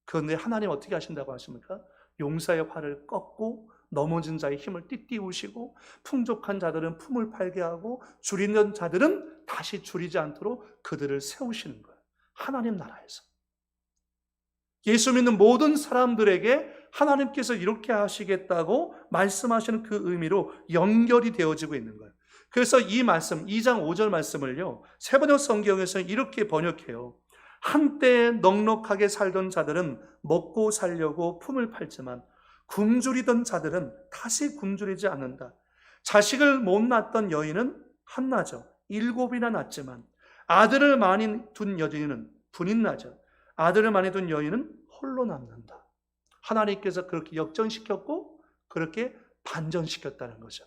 그런데 하나님 어떻게 하신다고 하십니까? 용사의 활을 꺾고 넘어진 자의 힘을 띠띠우시고 풍족한 자들은 품을 팔게 하고 줄이는 자들은 다시 줄이지 않도록 그들을 세우시는 거예요. 하나님 나라에서. 예수 믿는 모든 사람들에게 하나님께서 이렇게 하시겠다고 말씀하시는 그 의미로 연결이 되어지고 있는 거예요. 그래서 이 말씀, 2장 5절 말씀을요, 세번역 성경에서는 이렇게 번역해요. 한때 넉넉하게 살던 자들은 먹고 살려고 품을 팔지만 굶주리던 자들은 다시 굶주리지 않는다. 자식을 못 낳았던 여인은 한나죠. 7이나 낳았지만 아들을 많이 둔 여인은 분인나죠. 아들을 많이 둔 여인은 홀로 남는다. 하나님께서 그렇게 역전시켰고 그렇게 반전시켰다는 거죠.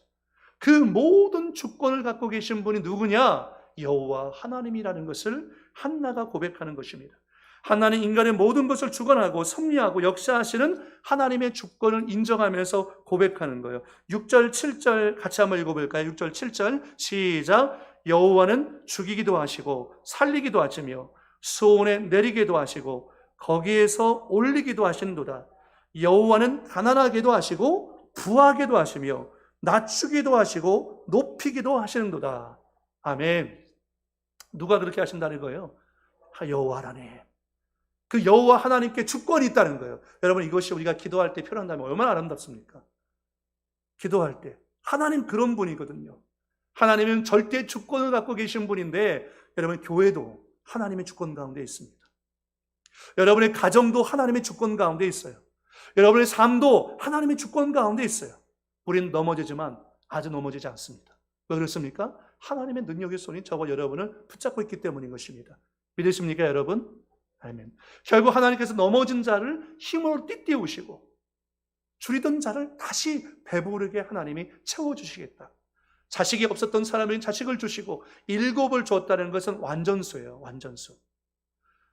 그 모든 주권을 갖고 계신 분이 누구냐? 여호와 하나님이라는 것을 한나가 고백하는 것입니다. 한나는 인간의 모든 것을 주관하고 섭리하고 역사하시는 하나님의 주권을 인정하면서 고백하는 거예요. 6절, 7절 같이 한번 읽어볼까요? 6절, 7절 시작. 여호와는 죽이기도 하시고 살리기도 하시며 수온에 내리기도 하시고 거기에서 올리기도 하신도다. 여호와는 가난하게도 하시고 부하게도 하시며 낮추기도 하시고 높이기도 하시는도다. 아멘. 누가 그렇게 하신다는 거예요? 여호와 하나님. 그 여호와 하나님께 주권이 있다는 거예요. 여러분, 이것이 우리가 기도할 때 표현한다면 얼마나 아름답습니까? 기도할 때 하나님 그런 분이거든요. 하나님은 절대 주권을 갖고 계신 분인데 여러분, 교회도 하나님의 주권 가운데 있습니다. 여러분의 가정도 하나님의 주권 가운데 있어요. 여러분의 삶도 하나님의 주권 가운데 있어요. 우리는 넘어지지만 아주 넘어지지 않습니다. 왜 그렇습니까? 하나님의 능력의 손이 저와 여러분을 붙잡고 있기 때문인 것입니다. 믿으십니까, 여러분? 아멘. 결국 하나님께서 넘어진 자를 힘으로 띠띠우시고 줄이던 자를 다시 배부르게 하나님이 채워주시겠다. 자식이 없었던 사람에게 자식을 주시고 7을 주었다는 것은 완전수예요. 완전수.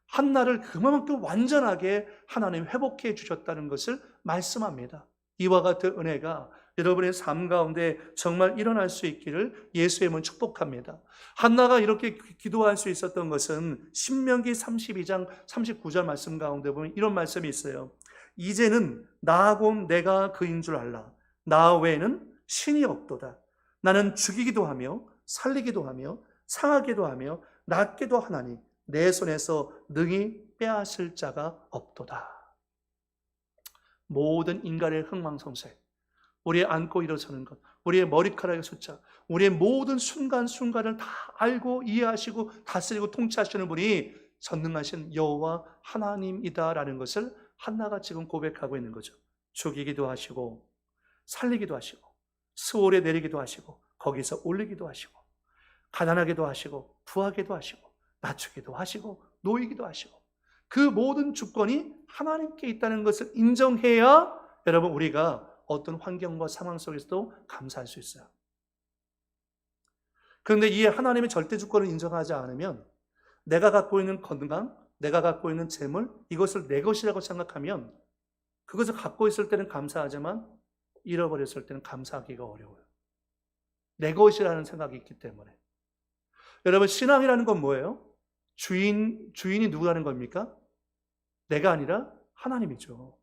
한나를 그만큼 완전하게 하나님 회복해 주셨다는 것을 말씀합니다. 이와 같은 은혜가 여러분의 삶 가운데 정말 일어날 수 있기를 예수의 이름으로 축복합니다. 한나가 이렇게 기도할 수 있었던 것은 신명기 32장 39절 말씀 가운데 보면 이런 말씀이 있어요. 이제는 나하고 내가 그인 줄 알라. 나 외에는 신이 없도다. 나는 죽이기도 하며 살리기도 하며 상하기도 하며 낫기도 하나니 내 손에서 능히 빼앗을 자가 없도다. 모든 인간의 흥망성쇠, 우리의 안고 일어서는 것, 우리의 머리카락의 숫자, 우리의 모든 순간순간을 다 알고 이해하시고 다스리고 통치하시는 분이 전능하신 여호와 하나님이다라는 것을 한나가 지금 고백하고 있는 거죠. 죽이기도 하시고 살리기도 하시고 스올에 내리기도 하시고 거기서 올리기도 하시고 가난하게도 하시고 부하게도 하시고 낮추기도 하시고 놓이기도 하시고 그 모든 주권이 하나님께 있다는 것을 인정해야 여러분 우리가 어떤 환경과 상황 속에서도 감사할 수 있어요. 그런데 이 하나님의 절대 주권을 인정하지 않으면 내가 갖고 있는 건강, 내가 갖고 있는 재물, 이것을 내 것이라고 생각하면 그것을 갖고 있을 때는 감사하지만 잃어버렸을 때는 감사하기가 어려워요. 내 것이라는 생각이 있기 때문에. 여러분, 신앙이라는 건 뭐예요? 주인이 누구라는 겁니까? 내가 아니라 하나님이죠.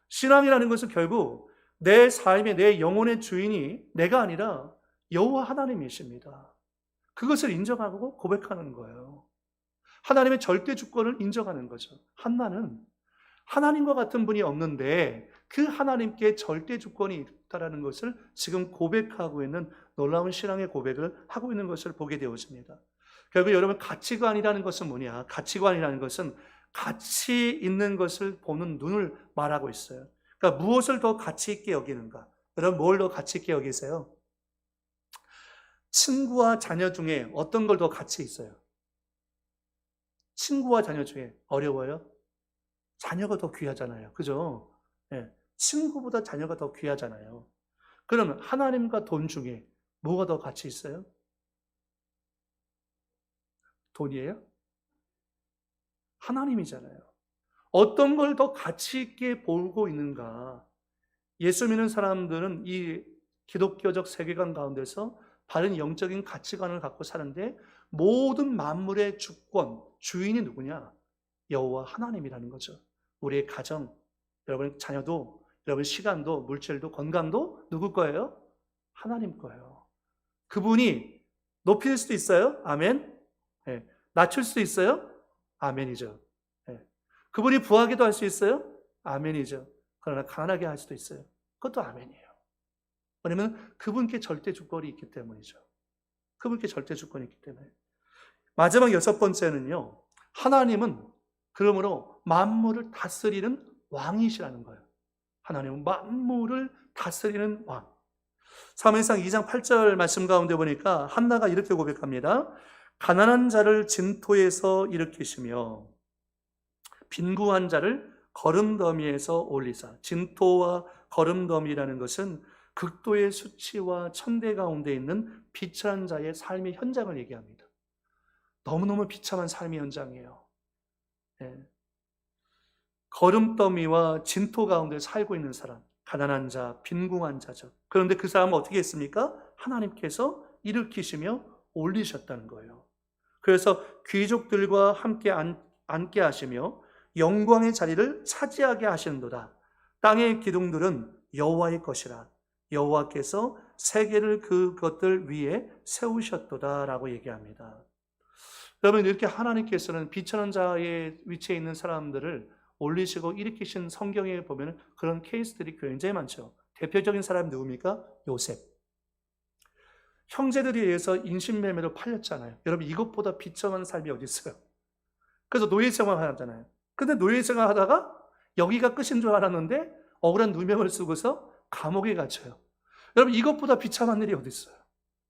신앙이라는 것은 결국 내 삶의, 내 영혼의 주인이 내가 아니라 여호와 하나님이십니다. 그것을 인정하고 고백하는 거예요. 하나님의 절대 주권을 인정하는 거죠. 한나는 하나님과 같은 분이 없는데 그 하나님께 절대 주권이 있다는 것을 지금 고백하고 있는 놀라운 신앙의 고백을 하고 있는 것을 보게 되어집니다. 결국 여러분, 가치관이라는 것은 뭐냐? 가치관이라는 것은 가치 있는 것을 보는 눈을 말하고 있어요. 그러니까 무엇을 더 가치 있게 여기는가? 여러분, 뭘 더 가치 있게 여기세요? 친구와 자녀 중에 어떤 걸 더 가치 있어요? 친구와 자녀 중에 어려워요? 자녀가 더 귀하잖아요. 그죠? 네. 친구보다 자녀가 더 귀하잖아요. 그러면 하나님과 돈 중에 뭐가 더 가치 있어요? 돈이에요? 하나님이잖아요. 어떤 걸 더 가치 있게 보고 있는가? 예수 믿는 사람들은 이 기독교적 세계관 가운데서 바른 영적인 가치관을 갖고 사는데 모든 만물의 주권, 주인이 누구냐? 여호와 하나님이라는 거죠. 우리의 가정, 여러분의 자녀도, 여러분의 시간도, 물질도, 건강도 누구 거예요? 하나님 거예요. 그분이 높일 수도 있어요? 아멘. 네. 낮출 수도 있어요? 아멘이죠. 네. 그분이 부하기도 할 수 있어요? 아멘이죠. 그러나 가난하게 할 수도 있어요. 그것도 아멘이에요. 왜냐하면 그분께 절대 주권이 있기 때문이죠. 그분께 절대 주권이 있기 때문에. 마지막 6번째는요. 하나님은 그러므로 만물을 다스리는 왕이시라는 거예요. 하나님은 만물을 다스리는 왕. 사무엘상 2장 8절 말씀 가운데 보니까 한나가 이렇게 고백합니다. 가난한 자를 진토에서 일으키시며 빈구한 자를 거름더미에서 올리사. 진토와 거름더미라는 것은 극도의 수치와 천대 가운데 있는 비천한 자의 삶의 현장을 얘기합니다. 너무너무 비참한 삶의 현장이에요. 네. 거름더미와 진토 가운데 살고 있는 사람, 가난한 자, 빈궁한 자죠. 그런데 그 사람은 어떻게 했습니까? 하나님께서 일으키시며 올리셨다는 거예요. 그래서 귀족들과 함께 앉게 하시며 영광의 자리를 차지하게 하시는도다. 땅의 기둥들은 여호와의 것이라. 여호와께서 세계를 그것들 위에 세우셨도다라고 얘기합니다. 여러분, 이렇게 하나님께서는 비천한 자의 위치에 있는 사람들을 올리시고 일으키신 성경에 보면 그런 케이스들이 굉장히 많죠. 대표적인 사람이 누굽니까? 요셉. 형제들에 의해서 인신매매로 팔렸잖아요. 여러분, 이것보다 비참한 삶이 어디 있어요? 그래서 노예 생활을 하잖아요. 근데 노예 생활하다가 여기가 끝인 줄 알았는데 억울한 누명을 쓰고서 감옥에 갇혀요. 여러분, 이것보다 비참한 일이 어디 있어요?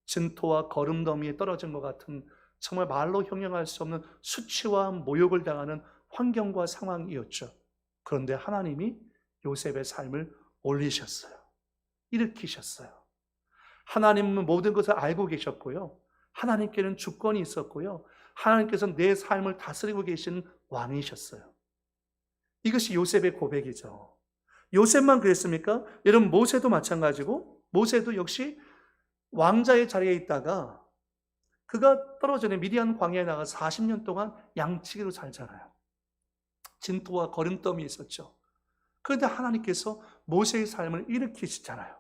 진토와 거름더미에 떨어진 것 같은 정말 말로 형용할 수 없는 수치와 모욕을 당하는 환경과 상황이었죠. 그런데 하나님이 요셉의 삶을 올리셨어요. 일으키셨어요. 하나님은 모든 것을 알고 계셨고요. 하나님께는 주권이 있었고요. 하나님께서는 내 삶을 다스리고 계신 왕이셨어요. 이것이 요셉의 고백이죠. 요셉만 그랬습니까? 여러분, 모세도 마찬가지고, 모세도 역시 왕자의 자리에 있다가 그가 떨어지는 미디안 광야에 나가 40년 동안 양치기로 살잖아요. 진토와 거름더미 있었죠. 그런데 하나님께서 모세의 삶을 일으키시잖아요.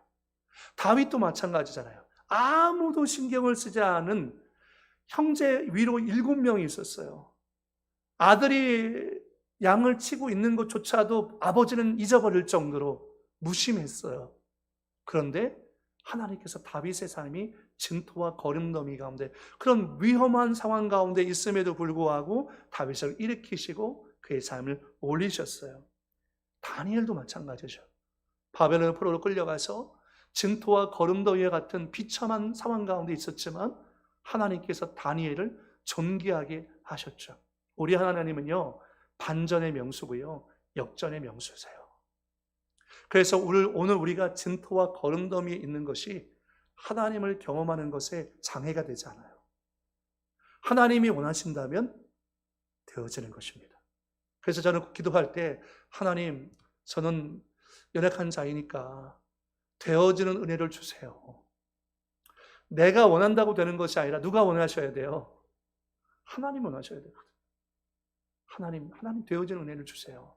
다윗도 마찬가지잖아요. 아무도 신경을 쓰지 않은 형제 위로 7명이 있었어요. 아들이 양을 치고 있는 것조차도 아버지는 잊어버릴 정도로 무심했어요. 그런데 하나님께서 다윗의 삶이 진토와 거름더미 가운데, 그런 위험한 상황 가운데 있음에도 불구하고 다윗을 일으키시고 그의 삶을 올리셨어요. 다니엘도 마찬가지죠. 바벨론 포로로 끌려가서 진토와 거름더위와 같은 비참한 상황 가운데 있었지만 하나님께서 다니엘을 존귀하게 하셨죠. 우리 하나님은요, 반전의 명수고요, 역전의 명수세요. 그래서 오늘 우리가 진토와 거름더미에 있는 것이 하나님을 경험하는 것에 장애가 되지 않아요. 하나님이 원하신다면 되어지는 것입니다. 그래서 저는 기도할 때, 하나님, 저는 연약한 자이니까 되어지는 은혜를 주세요. 내가 원한다고 되는 것이 아니라 누가 원하셔야 돼요? 하나님 원하셔야 되거든요. 하나님 되어지는 은혜를 주세요.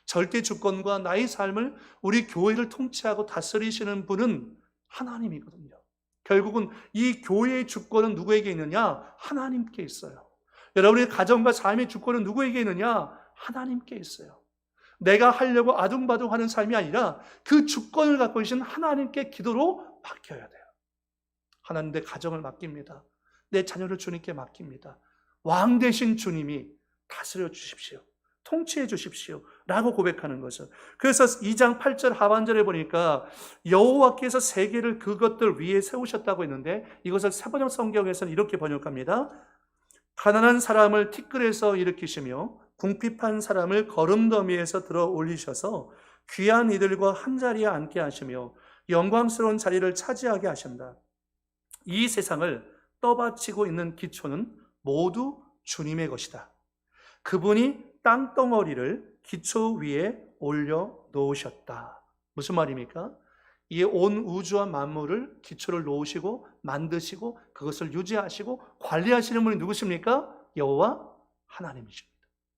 절대 주권과 나의 삶을, 우리 교회를 통치하고 다스리시는 분은 하나님이거든요. 결국은 이 교회의 주권은 누구에게 있느냐? 하나님께 있어요. 여러분의 가정과 삶의 주권은 누구에게 있느냐? 하나님께 있어요. 내가 하려고 아둥바둥하는 삶이 아니라 그 주권을 갖고 계신 하나님께 기도로 맡겨야 돼요. 하나님, 내 가정을 맡깁니다. 내 자녀를 주님께 맡깁니다. 왕 되신 주님이 다스려 주십시오. 통치해 주십시오. 라고 고백하는 거죠. 그래서 2장 8절 하반절에 보니까 여호와께서 세계를 그것들 위에 세우셨다고 했는데, 이것을 세번역 성경에서는 이렇게 번역합니다. 가난한 사람을 티끌에서 일으키시며 궁핍한 사람을 거름더미에서 들어 올리셔서 귀한 이들과 한자리에 앉게 하시며 영광스러운 자리를 차지하게 하신다. 이 세상을 떠받치고 있는 기초는 모두 주님의 것이다. 그분이 땅덩어리를 기초 위에 올려놓으셨다. 무슨 말입니까? 이 온 우주와 만물을 기초를 놓으시고 만드시고 그것을 유지하시고 관리하시는 분이 누구십니까? 여호와 하나님이십니다.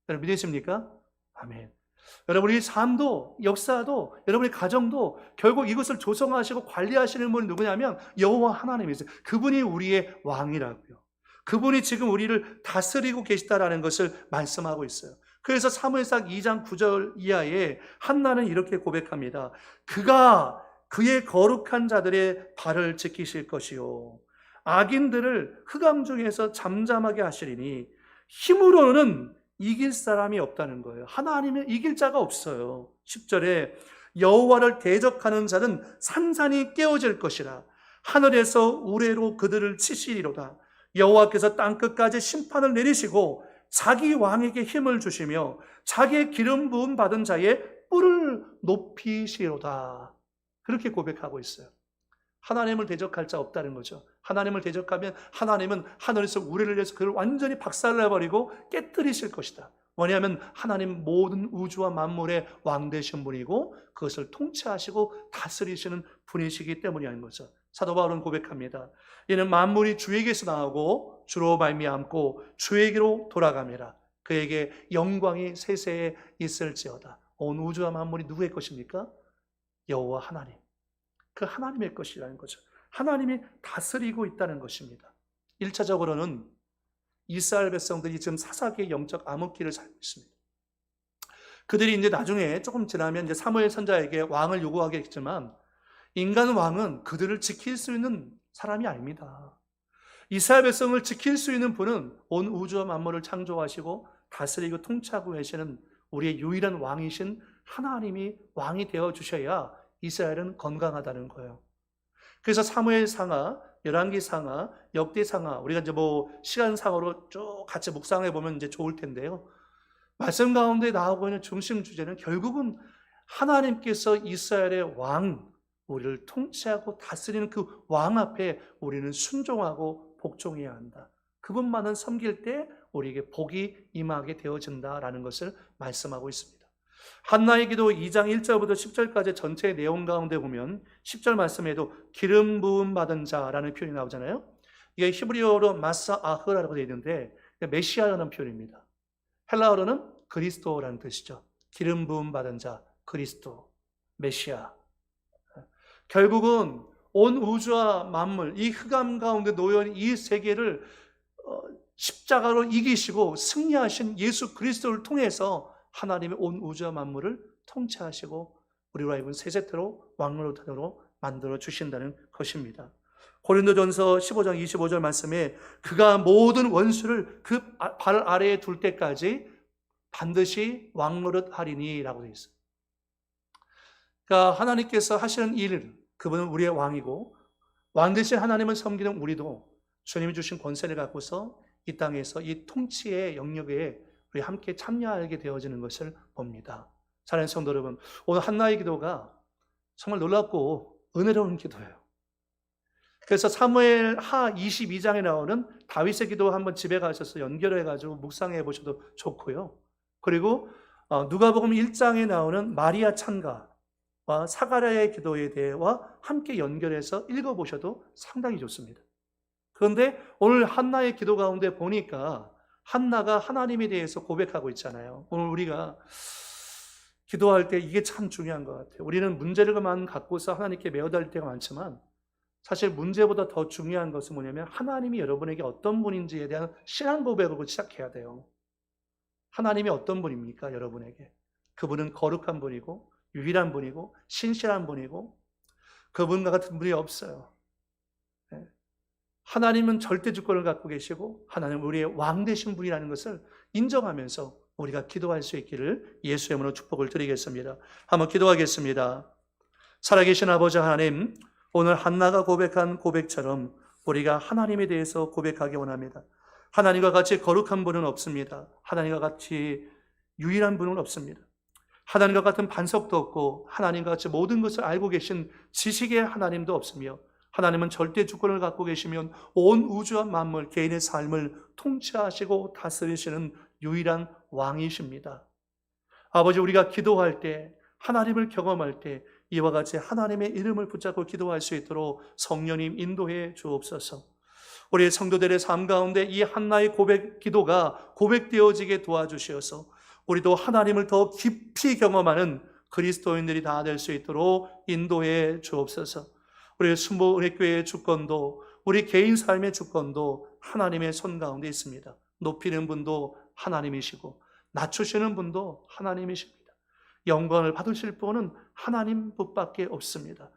여러분 믿으십니까? 아멘. 여러분의 삶도, 역사도, 여러분의 가정도 결국 이것을 조성하시고 관리하시는 분이 누구냐면 여호와 하나님이세요. 그분이 우리의 왕이라고요. 그분이 지금 우리를 다스리고 계시다라는 것을 말씀하고 있어요. 그래서 사무엘상 2장 9절 이하에 한나는 이렇게 고백합니다. 그가 그의 거룩한 자들의 발을 지키실 것이요 악인들을 흑암 중에서 잠잠하게 하시리니 힘으로는 이길 사람이 없다는 거예요. 하나님은 이길 자가 없어요. 10절에 여호와를 대적하는 자는 산산이 깨어질 것이라 하늘에서 우레로 그들을 치시리로다. 여호와께서 땅끝까지 심판을 내리시고 자기 왕에게 힘을 주시며 자기의 기름 부음 받은 자의 뿔을 높이시로다. 그렇게 고백하고 있어요. 하나님을 대적할 자 없다는 거죠. 하나님을 대적하면 하나님은 하늘에서 우레를 내서 그를 완전히 박살내버리고 깨뜨리실 것이다. 뭐냐면 하나님 모든 우주와 만물의 왕 되신 분이고 그것을 통치하시고 다스리시는 분이시기 때문이라는 거죠. 사도 바울은 고백합니다. 이는 만물이 주에게서 나오고 주로 말미암고 주에게로 돌아갑니다. 그에게 영광이 세세에 있을지어다. 온 우주와 만물이 누구의 것입니까? 여호와 하나님. 그 하나님의 것이라는 거죠. 하나님이 다스리고 있다는 것입니다. 1차적으로는 이스라엘 백성들이 지금 사사기의 영적 암흑기를 살고 있습니다. 그들이 이제 나중에 조금 지나면 이제 사무엘 선지자에게 왕을 요구하겠지만 인간 왕은 그들을 지킬 수 있는 사람이 아닙니다. 이스라엘 백성을 지킬 수 있는 분은 온 우주와 만물을 창조하시고 다스리고 통치하고 계시는 우리의 유일한 왕이신 하나님이 왕이 되어주셔야 이스라엘은 건강하다는 거예요. 그래서 사무엘상하, 열왕기상하, 역대상하, 우리가 이제 시간상으로 쭉 같이 묵상해 보면 이제 좋을 텐데요. 말씀 가운데 나오고 있는 중심 주제는 결국은 하나님께서 이스라엘의 왕, 우리를 통치하고 다스리는 그 왕 앞에 우리는 순종하고 복종해야 한다. 그분만은 섬길 때 우리에게 복이 임하게 되어진다라는 것을 말씀하고 있습니다. 한나의 기도 2장 1절부터 10절까지 전체의 내용 가운데 보면 10절 말씀에도 기름 부음 받은 자라는 표현이 나오잖아요. 이게 히브리어로 마사 아흐라고 되어 있는데 메시아라는 표현입니다. 헬라어로는 그리스도라는 뜻이죠. 기름 부음 받은 자, 그리스도, 메시아. 결국은 온 우주와 만물, 이 흑암 가운데 놓여있는 이 세계를 십자가로 이기시고 승리하신 예수 그리스도를 통해서 하나님의 온 우주와 만물을 통치하시고 우리로 하여금 세세토록 왕노릇하도록 만들어 주신다는 것입니다. 고린도전서 15장 25절 말씀에 그가 모든 원수를 그 발 아래에 둘 때까지 반드시 왕노릇하리니라고 되어 있어요. 그러니까 하나님께서 하시는 일, 그분은 우리의 왕이고 왕 대신 하나님을 섬기는 우리도 주님이 주신 권세를 갖고서 이 땅에서 이 통치의 영역에 우리 함께 참여하게 되어지는 것을 봅니다. 사랑하는 성도 여러분, 오늘 한나의 기도가 정말 놀랍고 은혜로운 기도예요. 그래서 사무엘 하 22장에 나오는 다윗의 기도 한번 집에 가셔서 연결해가지고 묵상해 보셔도 좋고요. 그리고 누가복음 1장에 나오는 마리아 찬가와 사가랴의 기도에 대해와 함께 연결해서 읽어보셔도 상당히 좋습니다. 그런데 오늘 한나의 기도 가운데 보니까 한나가 하나님에 대해서 고백하고 있잖아요. 오늘 우리가 기도할 때 이게 참 중요한 것 같아요. 우리는 문제를만 갖고서 하나님께 매어달릴 때가 많지만 사실 문제보다 더 중요한 것은 뭐냐면 하나님이 여러분에게 어떤 분인지에 대한 신앙 고백으로 시작해야 돼요. 하나님이 어떤 분입니까? 여러분에게. 그분은 거룩한 분이고 유일한 분이고 신실한 분이고 그분과 같은 분이 없어요. 하나님은 절대 주권을 갖고 계시고 하나님은 우리의 왕 되신 분이라는 것을 인정하면서 우리가 기도할 수 있기를 예수의 이름으로 축복을 드리겠습니다. 한번 기도하겠습니다. 살아계신 아버지 하나님, 오늘 한나가 고백한 고백처럼 우리가 하나님에 대해서 고백하기 원합니다. 하나님과 같이 거룩한 분은 없습니다. 하나님과 같이 유일한 분은 없습니다. 하나님과 같은 반석도 없고 하나님과 같이 모든 것을 알고 계신 지식의 하나님도 없으며 하나님은 절대 주권을 갖고 계시면 온 우주와 만물, 개인의 삶을 통치하시고 다스리시는 유일한 왕이십니다. 아버지, 우리가 기도할 때, 하나님을 경험할 때 이와 같이 하나님의 이름을 붙잡고 기도할 수 있도록 성령님 인도해 주옵소서. 우리 성도들의 삶 가운데 이 한나의 기도가 고백되어지게 도와주시어서 우리도 하나님을 더 깊이 경험하는 그리스도인들이 다 될 수 있도록 인도해 주옵소서. 우리 순복 은혜교회의 주권도 우리 개인 삶의 주권도 하나님의 손 가운데 있습니다. 높이는 분도 하나님이시고 낮추시는 분도 하나님이십니다. 영광을 받으실 분은 하나님 뿐밖에 없습니다.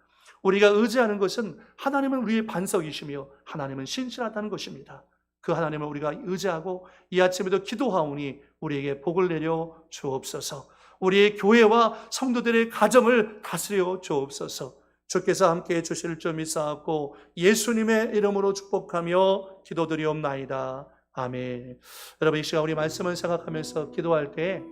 우리가 의지하는 것은 하나님은 우리의 반석이시며 하나님은 신실하다는 것입니다. 그 하나님을 우리가 의지하고 이 아침에도 기도하오니 우리에게 복을 내려 주옵소서. 우리의 교회와 성도들의 가정을 다스려 주옵소서. 주께서 함께해 주실 줄 믿사옵고 예수님의 이름으로 축복하며 기도드리옵나이다. 아멘. 여러분, 이 시간 우리 말씀을 생각하면서 기도할 때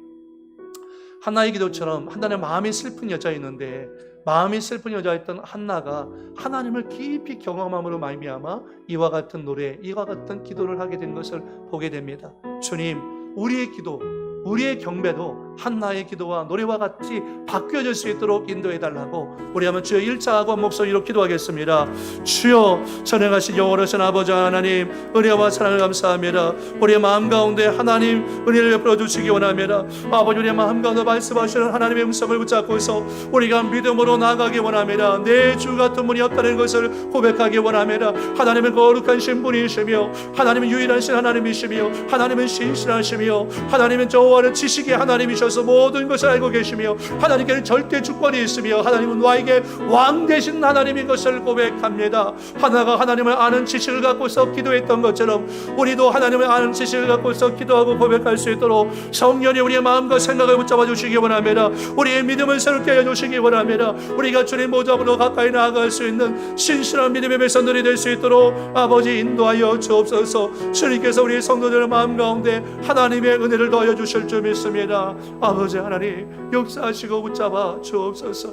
한나의 기도처럼 한나는 마음이 슬픈 여자였는데 마음이 슬픈 여자였던 한나가 하나님을 깊이 경험함으로 말미암아 이와 같은 노래, 이와 같은 기도를 하게 된 것을 보게 됩니다. 주님, 우리의 기도, 우리의 경배도 한나의 기도와 노래와 같이 바뀌어질 수 있도록 인도해달라고 우리 한번 주여 일자하고 목소리로 기도하겠습니다. 주여, 전능하신 영원하신 아버지 하나님, 은혜와 사랑을 감사합니다. 우리의 마음 가운데 하나님 은혜를 베풀어 주시기 원합니다. 아버지, 우리의 마음 가운데 말씀하시는 하나님의 음성을 붙잡고서 우리가 믿음으로 나아가기 원합니다. 내 주 같은 분이 없다는 것을 고백하기 원합니다. 하나님은 거룩한 신분이시며 하나님은 유일한 신 하나님이시며 하나님은 신실하시며 하나님은 저 여호와는 지식의 하나님이셔서 모든 것을 알고 계시며 하나님께는 절대 주권이 있으며 하나님은 나에게 왕 되신 하나님인 것을 고백합니다. 하나가 하나님을 아는 지식을 갖고서 기도했던 것처럼 우리도 하나님을 아는 지식을 갖고서 기도하고 고백할 수 있도록 성령이 우리의 마음과 생각을 붙잡아 주시기 원합니다. 우리의 믿음을 새롭게 해주시기 원합니다. 우리가 주님 보좌로 가까이 나아갈 수 있는 신실한 믿음의 백성들이 될 수 있도록 아버지 인도하여 주옵소서. 주님께서 우리 성도들의 마음 가운데 하나님의 은혜를 더하여 주실 줄 믿습니다. 아버지 하나님 역사하시고 붙잡아 주옵소서.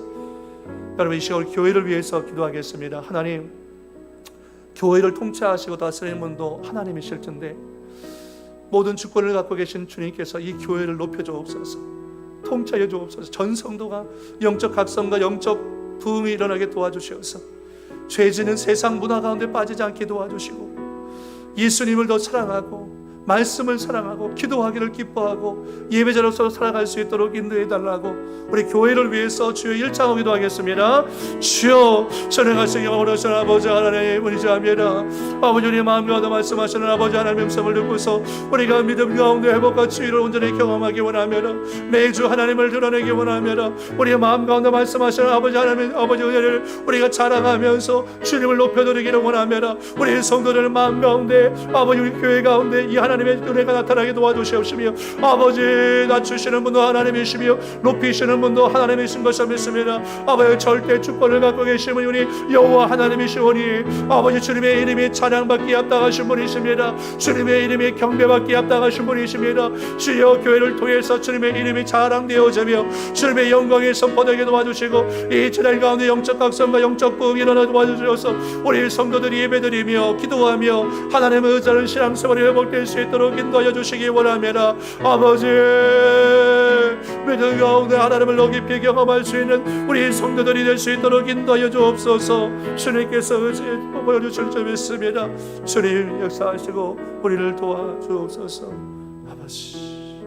여러분 이 시간 교회를 위해서 기도하겠습니다. 하나님 교회를 통치하시고 다스리는 분도 하나님이실 텐데 모든 주권을 갖고 계신 주님께서 이 교회를 높여 주옵소서. 통치하여 주옵소서. 전 성도가 영적 각성과 영적 부흥이 일어나게 도와주시옵소서. 죄지는 세상 문화 가운데 빠지지 않게 도와주시고 예수님을 더 사랑하고 말씀을 사랑하고 기도하기를 기뻐하고 예배자로서 살아갈 수 있도록 인도해달라고 우리 교회를 위해서 주여 일창하고 기도하겠습니다. 주여 전능하신 영원하신 아버지 하나님 의지합니다. 아버지 우리의 마음과 말씀하시는 아버지 하나님의 음성을 듣고서 우리가 믿음 가운데 회복과 치유를 온전히 경험하기 원합니다. 매주 하나님을 드러내기 원합니다. 우리의 마음 가운데 말씀하시는 아버지 하나님의 아버지 은혜를 우리가 자랑하면서 주님을 높여드리기를 원합니다. 우리 성도들 마음 가운데 아버지 우리 교회 가운데 이 하나님의 은혜가 나타나게 도와주시옵시며 아버지 낮추시는 분도 하나님이시며 높이시는 분도 하나님이신 것을 믿습니다. 아버지 절대 주권을 갖고 계시는 우리 여호와 하나님이시오니 아버지 주님의 이름이 찬양받기에 합당하신 분이십니다. 주님의 이름이 경배받기에 합당하신 분이십니다. 주여 교회를 통해서 주님의 이름이 자랑되어지며 주님의 영광이 선포되게 도와주시고 이 주일 가운데 영적 각성과 영적 부흥이 일어나 도와주셔서 우리 성도들이 예배드리며 기도하며 하나님의 의자는 신앙생활이 회복될 수 있도록 인도하여 주시기 원합니다. 아버지 믿음 가운데 하나님을 더 깊이 경험할 수 있는 우리 성도들이 될 수 있도록 인도하여 주옵소서. 주님께서 의지해 보여주실 줄 믿습니다. 주님 역사하시고 우리를 도와주옵소서. 아버지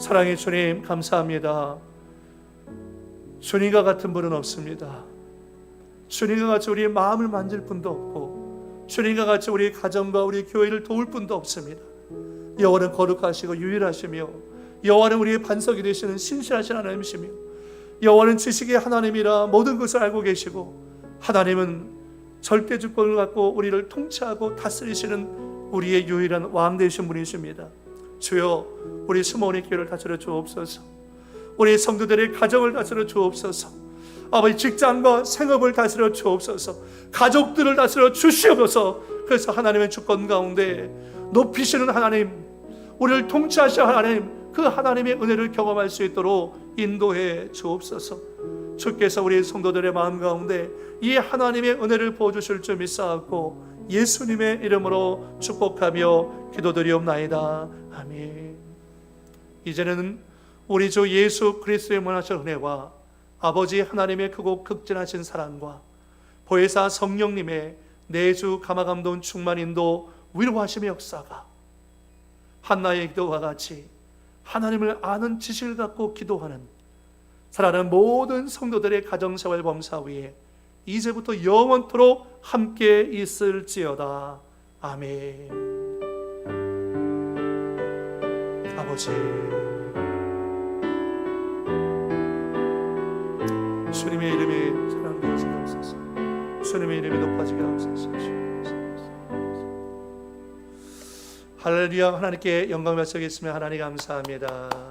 사랑의 주님 감사합니다. 주님과 같은 분은 없습니다. 주님과 같이 우리의 마음을 만질 분도 없고 주님과 같이 우리 가정과 우리 교회를 도울 분도 없습니다. 여호와는 거룩하시고 유일하시며 여호와는 우리의 반석이 되시는 신실하신 하나님이시며 여호와는 지식의 하나님이라 모든 것을 알고 계시고 하나님은 절대 주권을 갖고 우리를 통치하고 다스리시는 우리의 유일한 왕 되신 분이십니다. 주여 우리 스모니 교회를 다스려 주옵소서. 우리 성도들의 가정을 다스려 주옵소서. 아버지 직장과 생업을 다스려 주옵소서. 가족들을 다스려 주시옵소서. 그래서 하나님의 주권 가운데 높이시는 하나님 우리를 통치하시는 하나님 그 하나님의 은혜를 경험할 수 있도록 인도해 주옵소서. 주께서 우리 성도들의 마음 가운데 이 하나님의 은혜를 부어주실 줄 믿사옵고 예수님의 이름으로 축복하며 기도드리옵나이다. 아멘. 이제는 우리 주 예수 그리스도의 무한하신 은혜와 아버지 하나님의 크고 극진하신 사랑과 보혜사 성령님의 내주 감화감동 충만 인도 위로하심의 역사가 한나의 기도와 같이 하나님을 아는 지식을 갖고 기도하는 사랑하는 모든 성도들의 가정생활 범사 위에 이제부터 영원토록 함께 있을지어다. 아멘. 아버지 주님의 이름이 찬양되어지게 하옵소서. 주님의 이름이 높아지게 하옵소서. 할렐루야. 하나님께 영광 바치겠습니다. 하나님 감사합니다.